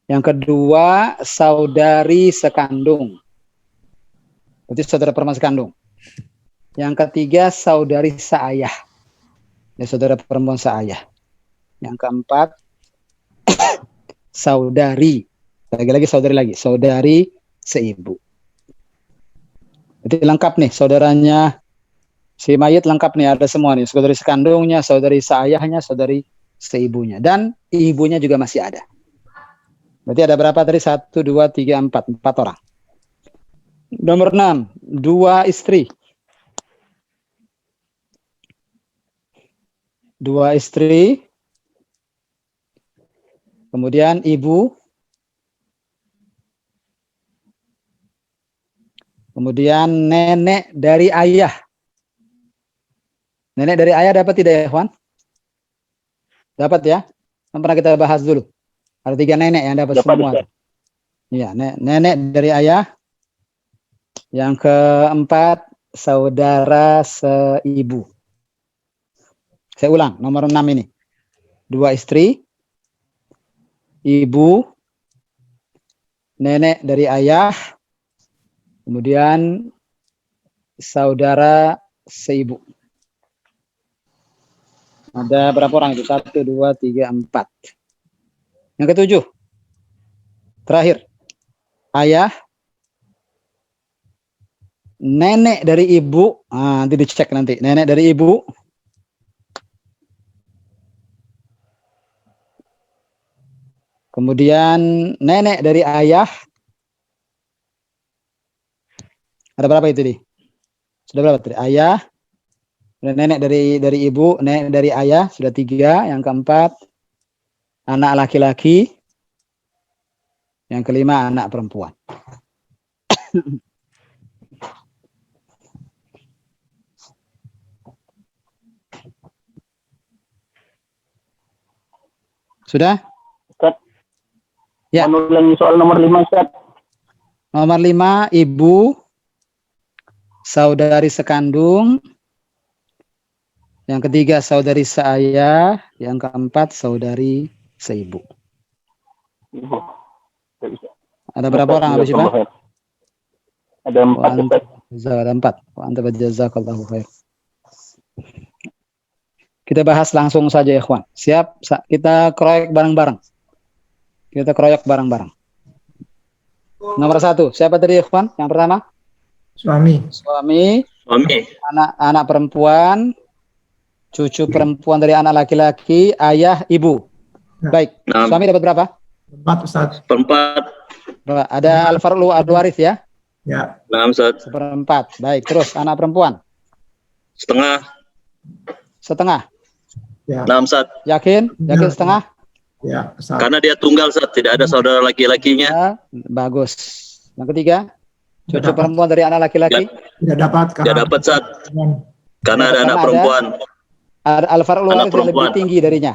Yang kedua saudari sekandung. Berarti saudara perempuan sekandung. Yang ketiga saudari seayah. Ya, saudara perempuan seayah. Yang keempat saudari. Lagi-lagi saudari seibu. Jadi lengkap nih saudaranya si mayit, lengkap nih, ada semua nih, saudari sekandungnya, saudari seayahnya, saudari seibunya, dan ibunya juga masih ada. Berarti ada berapa tadi? 1, 2, 3, 4 orang. Nomor 6, 2 istri. 2 istri. Kemudian ibu. Kemudian nenek dari ayah. Nenek dari ayah dapat tidak ya, Juan? Dapat ya? Yang pernah kita bahas dulu. Ada 3 nenek yang dapat semua. Iya, nenek dari ayah. Yang keempat, saudara seibu. Saya ulang, nomor 6 ini. 2 istri, ibu, nenek dari ayah, kemudian saudara seibu. Ada berapa orang itu? 1, 2, 3, 4. Yang ketujuh, terakhir, ayah, nenek dari ibu. Nanti dicek nanti. Nenek dari ibu, kemudian nenek dari ayah. Ada berapa itu, Di? Sudah berapa tadi? Ayah, nenek dari ibu, nenek dari ayah, sudah 3. Yang keempat, anak laki-laki. Yang kelima, anak perempuan. Sudah? Ustaz, ya. Ulangi soal nomor 5, Ustaz. Nomor 5, ibu, saudari sekandung. Yang ketiga, saudari seayah. Yang keempat, saudari seibu. Ada berapa orang Habib Syifah? Ada 4 Ustaz. Ada 4. Wa anta jazakallahu khair. Kita bahas langsung saja ya, ikhwan. Siap? Kita kroyok bareng-bareng. Nomor 1, siapa tadi ikhwan? Yang pertama? Suami. Anak perempuan, cucu perempuan dari anak laki-laki, ayah, ibu. Baik. Suami dapat berapa? 4 Ustaz. Ada al-far'u al-waris ya? Ya. 6 Ustaz. 1/4. Baik. Terus anak perempuan? Setengah. Ya. 6 Ustaz. Yakin setengah? Ya, Ustaz. Karena dia tunggal Ustaz, tidak ada saudara laki-lakinya. Ya, bagus. Yang ketiga, cucu perempuan dari anak laki-laki? Tidak dapat. Tidak dapat Ustaz. Karena ada anak perempuan. Ada al-far'u al-waris yang lebih tinggi darinya.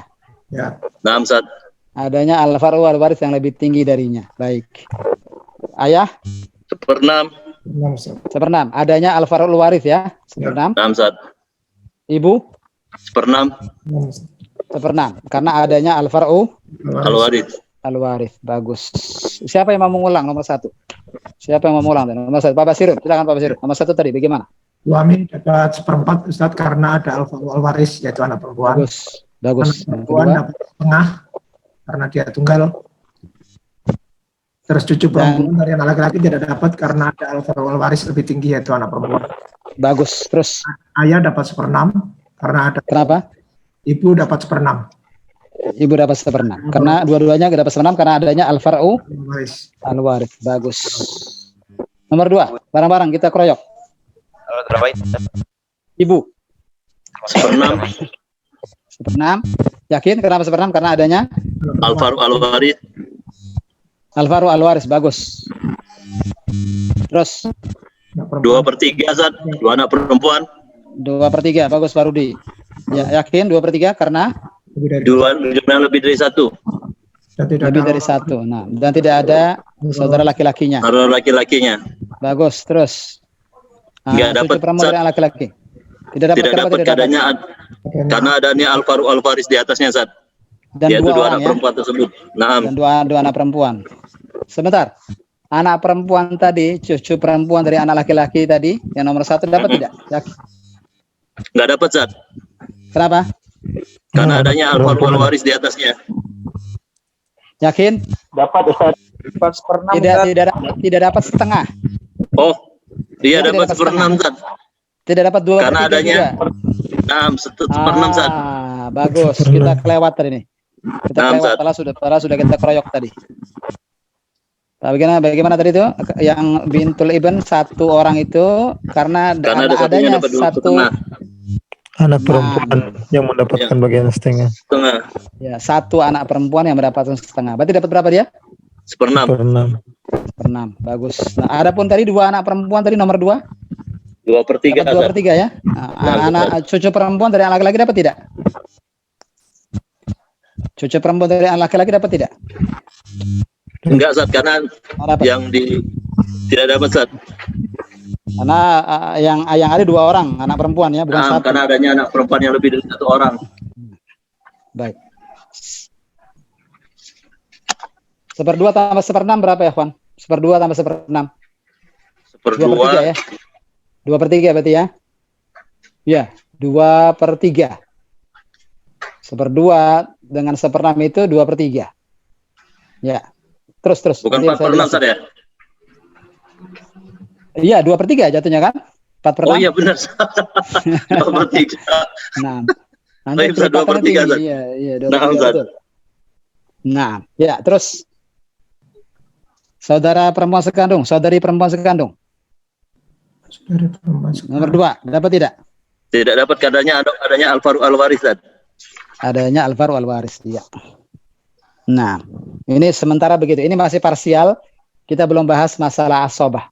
Ya. 6 Ustaz. Adanya al-far'u al-waris yang lebih tinggi darinya. Baik. Ayah? 1/6. 1/6. Adanya al-far'u al-waris ya? 1/6. 6 Ustaz. Ibu? 1/6. 1/6. Karena adanya al-far'u al-waris. Bagus. Siapa yang mau mengulang nomor 1? Siapa yang mau mengulang? Nomor 1. Pak Basirun. Silakan Pak Basirun. Nomor 1 tadi bagaimana? Suami dapat 1/4 Ustaz karena ada al-far'u al-waris yaitu anak perempuan. Bagus. Anak perempuan dapat setengah karena dia tunggal. Terus cucu perempuan dari anak laki-laki tidak dapat karena ada al-far'u al-waris lebih tinggi yaitu anak perempuan. Bagus. Terus ayah dapat 1/6 karena ada. Kenapa? Ibu dapat 1/6. Ibu dapat 1/6. Karena dua-duanya dapat 1/6 karena adanya al-far'u al-waris. Bagus. Nomor 2, barang-barang kita kroyok. Ibu. 1/6. 1/6. Yakin kenapa 1/6? Karena adanya al-far'u al-waris. Al-far'u al-waris. Bagus. Terus 2/3 Ustaz. 2 anak perempuan. 2/3. Bagus Pak Rudi. Ya, yakin 2/3 karena jumlah lebih dari 1. Lebih dari 1. Nah, dan tidak ada saudara laki-lakinya. Saudara laki-lakinya. Bagus. Terus Enggak dapat perempuan dari laki-laki. Tidak dapat keadaannya karena adanya al-far'u al-waris di atasnya Ustaz. Dan yaitu 2 anak ya? perempuan tersebut. Dan dua anak perempuan. Sebentar. Anak perempuan tadi, cucu perempuan dari anak laki-laki tadi, yang nomor 1 dapat tidak? Yakin? Enggak dapat Ustaz. Kenapa? Karena adanya al-far'u al-waris di atasnya. Yakin? Dapat Ustaz. Tidak dapat setengah. Oh, dia dapat 1/6 Ustaz. Tidak dapat 2/3. Karena adanya 1/6 Ustaz. Bagus. Kita kelewat tadi nih. Kita kelewat sudah kita kroyok tadi. Bagaimana tadi itu? Yang bintul ibn 1 orang itu karena adanya 1 anak perempuan yang mendapatkan bagian setengah. Ya, 1 anak perempuan yang mendapatkan setengah. Berarti dapat berapa dia? 1/6. 1/6. Bagus. Nah, adapun tadi 2 anak perempuan tadi nomor 2? 2/3. 2/3 ya. Anak cucu perempuan dari anak laki-laki dapat tidak? Cucu perempuan dari anak laki-laki dapat tidak? Enggak Ustaz, karena yang tidak dapat Ustaz. Karena yang ada 2 orang anak perempuan ya, bukan 1. Karena adanya anak perempuan yang lebih dari 1 orang. Baik. 1/2 tambah 1/6 berapa ya, Juan? 1/2 tambah 1/6. 1/2 ya. 2/3 berarti ya? Ya, 2/3. 1/2 dengan 1/6 itu 2/3. Ya. Terus. Bukan 4/6 Ustaz ya? Iya, 2/3 jatuhnya kan? 4/6. Oh iya benar. 2/3. Nah. Nanti bisa 2/3 Ustaz. Iya, 2/3. Nah, ya, terus saudari perempuan sekandung. Nomor 2, dapat tidak? Tidak dapat karena adanya al-far'u al-waris. Adanya al-far'u al-waris, iya. Nah, ini sementara begitu. Ini masih parsial. Kita belum bahas masalah asobah.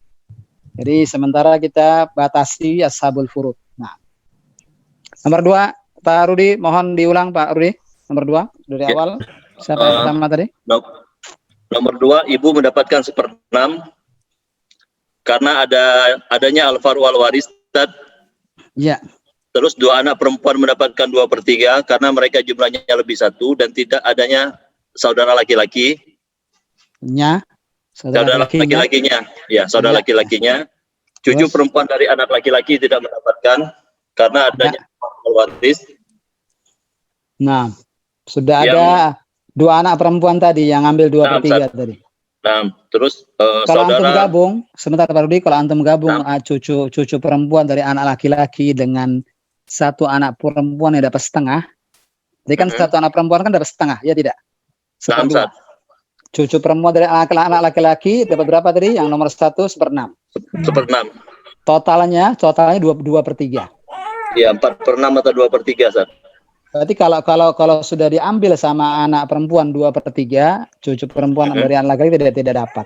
Jadi sementara kita batasi ashabul furud. Nah, nomor 2, Pak Rudi, mohon diulang Pak Rudi. Nomor 2 dari awal. Siapa yang pertama tadi? Nomor 2, ibu mendapatkan 1/6 karena adanya al-far'u al-waris. Iya. Terus 2 anak perempuan mendapatkan 2/3 karena mereka jumlahnya lebih 1 dan tidak adanya saudara laki-laki. saudara laki-lakinya, ya saudara laki-lakinya, cucu perempuan dari anak laki-laki tidak mendapatkan karena adanya waris. Nah, sudah ada dua anak perempuan tadi yang ambil 2/3 tadi. Nah, terus kalau saudara antum gabung, sebentar Pak Rudi, kalau antum gabung cucu perempuan dari anak laki-laki dengan satu anak perempuan yang dapat setengah, jadi kan satu anak perempuan kan dapat setengah, ya tidak? Seperdua. Cucu perempuan dari anak laki-laki dapat berapa tadi? Yang nomor 1 1/6. 1/6. Totalnya 2/3. Iya, 4/6 atau 2/3, Ustaz. Berarti kalau sudah diambil sama anak perempuan 2/3, cucu perempuan dari anak laki-laki tidak dapat.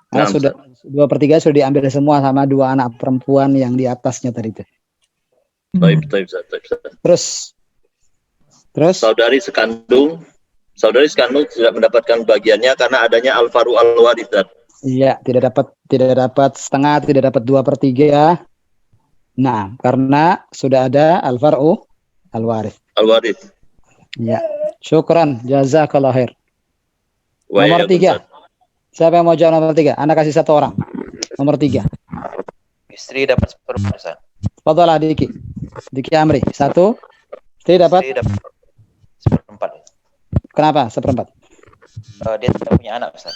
Karena sudah 2/3 sudah diambil semua sama dua anak perempuan yang di atasnya tadi itu. Baik. Terus saudari sekandung tidak mendapatkan bagiannya karena adanya al-faru al-warithat. Iya, tidak dapat setengah, tidak dapat 2/3. Nah, karena sudah ada al-faru al-warith. Ya, syukran, jazakallah khair. Nomor 3. Siapa yang mau jawab nomor 3? Anda kasih satu orang. Nomor 3. Istri dapat 1/4, Ustaz. Fadhalah Diki Amri. 1. Istri dapat 1/4. Kenapa 1/4? Dia tidak punya anak, Ustaz.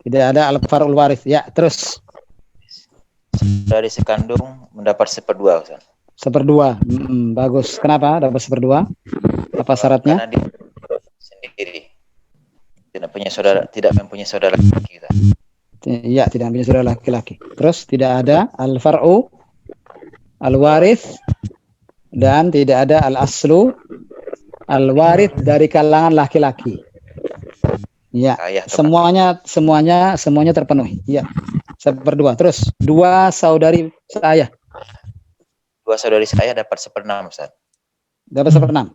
Tidak ada al-farul warith. Ya, terus. Dari sekandung mendapat 1/2, Ustaz. 1/2. Bagus. Kenapa dapat 1/2? Apa syaratnya? Karena dia sendiri. Tidak mempunyai saudara laki-laki. Iya, tidak mempunyai saudara laki-laki. Terus tidak ada al-far'u al-warith dan tidak ada al-aslu al-warith dari kalangan laki-laki. Iya, semuanya terpenuhi. Iya. 1/2. Terus 2 saudari seayah. 2 saudari saya dapat 1/6, Ustaz. Dapat 1/6.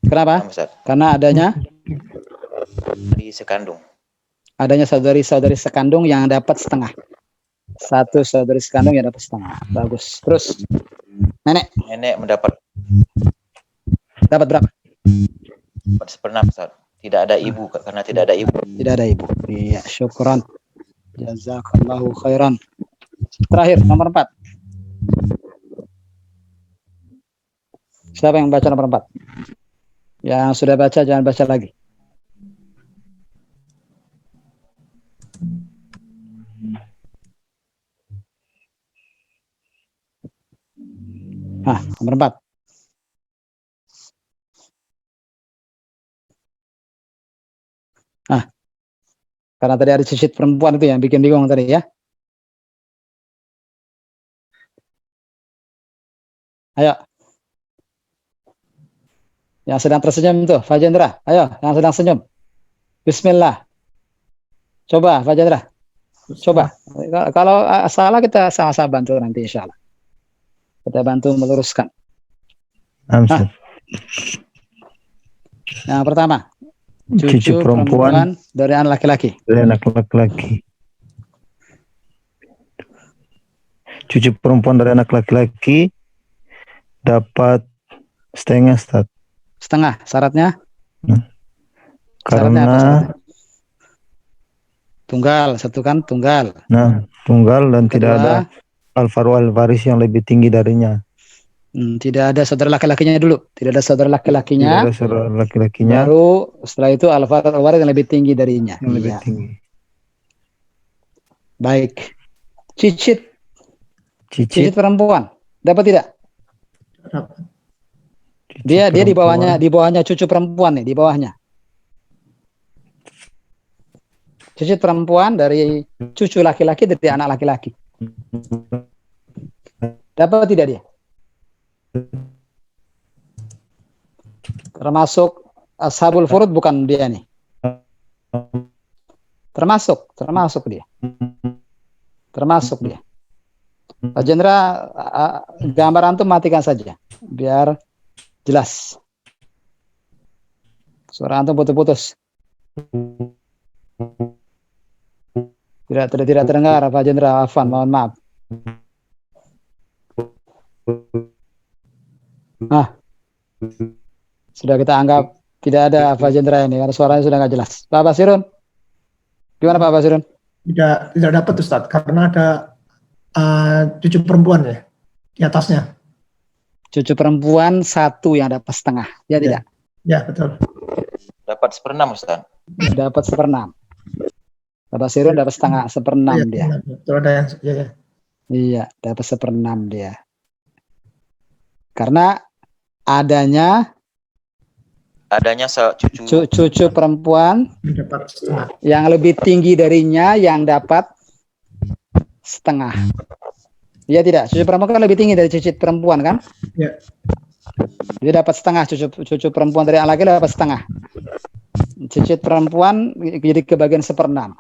Kenapa? Ustaz. Karena adanya di sekandung. Adanya saudari-saudari sekandung yang dapat setengah. 1 saudari sekandung yang dapat setengah. Bagus. Terus nenek mendapat berapa? Dapat 1/6, Ustaz. Tidak ada ibu karena tidak ada ibu. Tidak ada ibu. Iya, syukran. Jazakallahu khairan. Terakhir nomor 4. Siapa yang baca nomor 4? Yang sudah baca jangan baca lagi. Nomor 4. Karena tadi ada cicit perempuan itu yang bikin bingung tadi ya. Ayo. Yang sedang tersenyum itu, Fajendra. Ayo, yang sedang senyum. Bismillah. Coba, Fajendra. Coba. Kalau salah kita sama-sama bantu nanti insya Allah. Kita bantu meluruskan. Yang pertama. Cucu perempuan dari anak laki-laki. Dari anak laki-laki. Cucu perempuan dari anak laki-laki dapat setengah, Ustaz. Setengah, syaratnya? Karena tunggal, satu kan tunggal. Nah, tunggal dan tidak ada al-faru al-waris yang lebih tinggi darinya. Tidak ada saudara laki-lakinya dulu. Tidak ada saudara laki-lakinya. Tidak ada saudara laki-lakinya. Baru setelah itu al-faru al-waris yang lebih tinggi darinya. Yang lebih tinggi. Baik. Cicit perempuan. Dapat tidak? Dia di bawahnya cucu perempuan nih, di bawahnya. Cicit perempuan dari cucu laki-laki dari anak laki-laki. Dapat tidak dia? Termasuk ashabul furud bukan dia nih. Termasuk dia. Pak Jendra, gambar antum matikan saja biar jelas. Suara antum putus-putus. Tidak terdengar Pak Jendra, afwan, mohon maaf. Sudah kita anggap tidak ada Pak Jendra ini karena suaranya sudah nggak jelas. Pak Basirun, Gimana Pak Basirun? Tidak dapat Ustaz, karena ada cucu perempuan ya di atasnya. Cucu perempuan 1 yang dapat setengah, ya tidak? Ya, betul. Dapat 1/6 Ustaz. Dapat 1/6. Pak Basirun dapat setengah, 1/6 dia. Betul, ada yang ya. Iya, dapat 1/6 dia. Karena adanya cucu perempuan yang lebih tinggi darinya yang dapat setengah. Iya tidak? Cucu perempuan kan lebih tinggi dari cucu perempuan kan? Ya. Dia dapat setengah, cucu perempuan dari anak laki dapat setengah. Cucu perempuan jadi kebagian 1/6.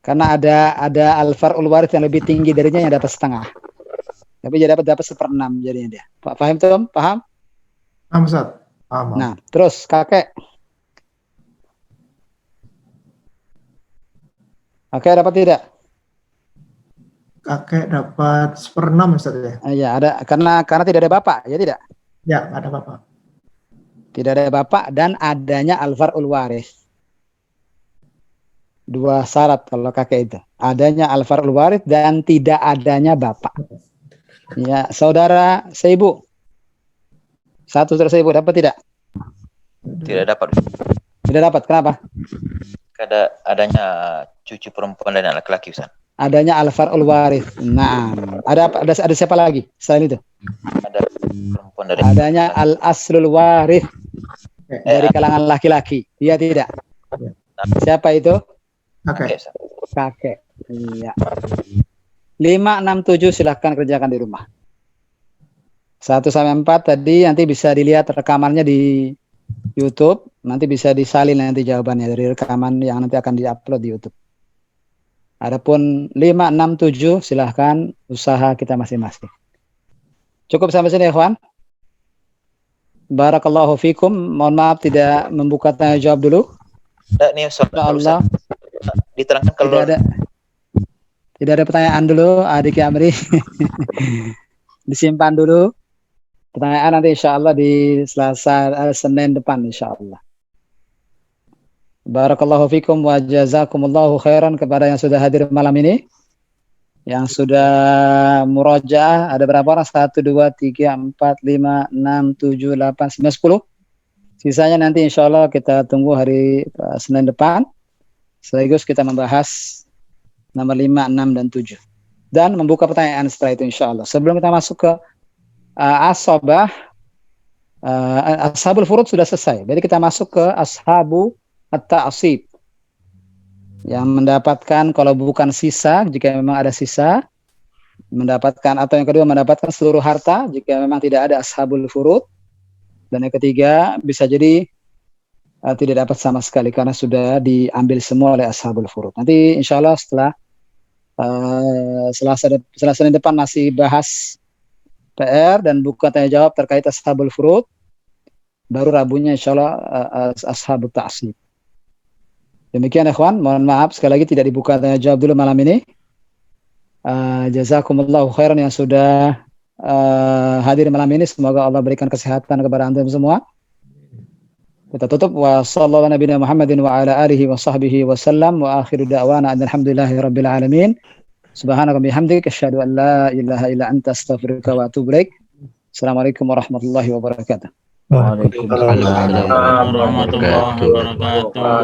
Karena ada al-far'ul warith yang lebih tinggi darinya yang dapat setengah. Tapi dia dapat 1/6 jadinya dia. Pak paham Tom? Paham? Paham Ustaz. Paham. Nah, terus kakek. Kakek dapat tidak? Kakek dapat 1/6 Ustaz ya. Iya, ada karena tidak ada bapak, ya tidak? Ya, ada bapak. Tidak ada bapak dan adanya al-far'ul warith. 2 syarat kalau kakek itu. Adanya al-far'ul warith dan tidak adanya bapak. Ya, saudara seibu. 1 saudara seibu dapat tidak? Tidak dapat. Tidak dapat. Kenapa? Adanya cucu perempuan dan anak laki-laki Ustaz. Adanya al-far'ul warith. Nah, ada siapa lagi selain itu? Ada perempuan dari adanya al-aslul warith dari kalangan laki-laki. Iya tidak? Siapa itu? Kakek. Iya. 5, 6, 7 silahkan kerjakan di rumah. 1 sampai 4 tadi nanti bisa dilihat rekamannya di YouTube. Nanti bisa disalin nanti jawabannya dari rekaman yang nanti akan diupload di YouTube. Adapun 5, 6, 7 silahkan usaha kita masing-masing. Cukup sampai sini ya kawan. Barakallahu fikum. Mohon maaf tidak membuka tanya jawab dulu. Allah. Diterangkan kalau tidak ada pertanyaan dulu, adik Amri. Disimpan dulu. Pertanyaan nanti insya Allah di Senin depan insya Allah. Barakallahu fikum wa jazakumullahu khairan kepada yang sudah hadir malam ini. Yang sudah murajaah ada berapa orang? 1, 2, 3, 4, 5, 6, 7, 8, 9, 10. Sisanya nanti insya Allah kita tunggu hari Senin depan. Sekaligus kita membahas nomor 5, 6, dan 7. Dan membuka pertanyaan setelah itu insya Allah. Sebelum kita masuk ke As-Sobah, Ashabul Furud sudah selesai. Jadi kita masuk ke Ashabu At-Ta'asib. Yang mendapatkan kalau bukan sisa, jika memang ada sisa, mendapatkan, atau yang kedua mendapatkan seluruh harta, jika memang tidak ada Ashabul Furud. Dan yang ketiga bisa jadi tidak dapat sama sekali karena sudah diambil semua oleh Ashabul Furud. Nanti insya Allah setelah Senin depan masih bahas PR dan buka tanya jawab terkait Ashabul Furud. Baru Rabunya insya Allah Ashabul Ta'asib. Demikian ikhwan, mohon maaf sekali lagi tidak dibuka tanya jawab dulu malam ini. Jazakumullahu khairan yang sudah hadir malam ini. Semoga Allah berikan kesehatan kepada antum semua. Kita tutup wa sallallahu nabiyana Muhammadin wa ala alihi wa sahbihi wa sallam wa akhiru da'wana alhamdulillahi rabbil alamin. Subhanaka bihamdika asyhadu an la ilaha illa anta astaghfiruka wa atubu ilaik. Assalamualaikum warahmatullahi wabarakatuh. Waalaikumsalam warahmatullahi wabarakatuh.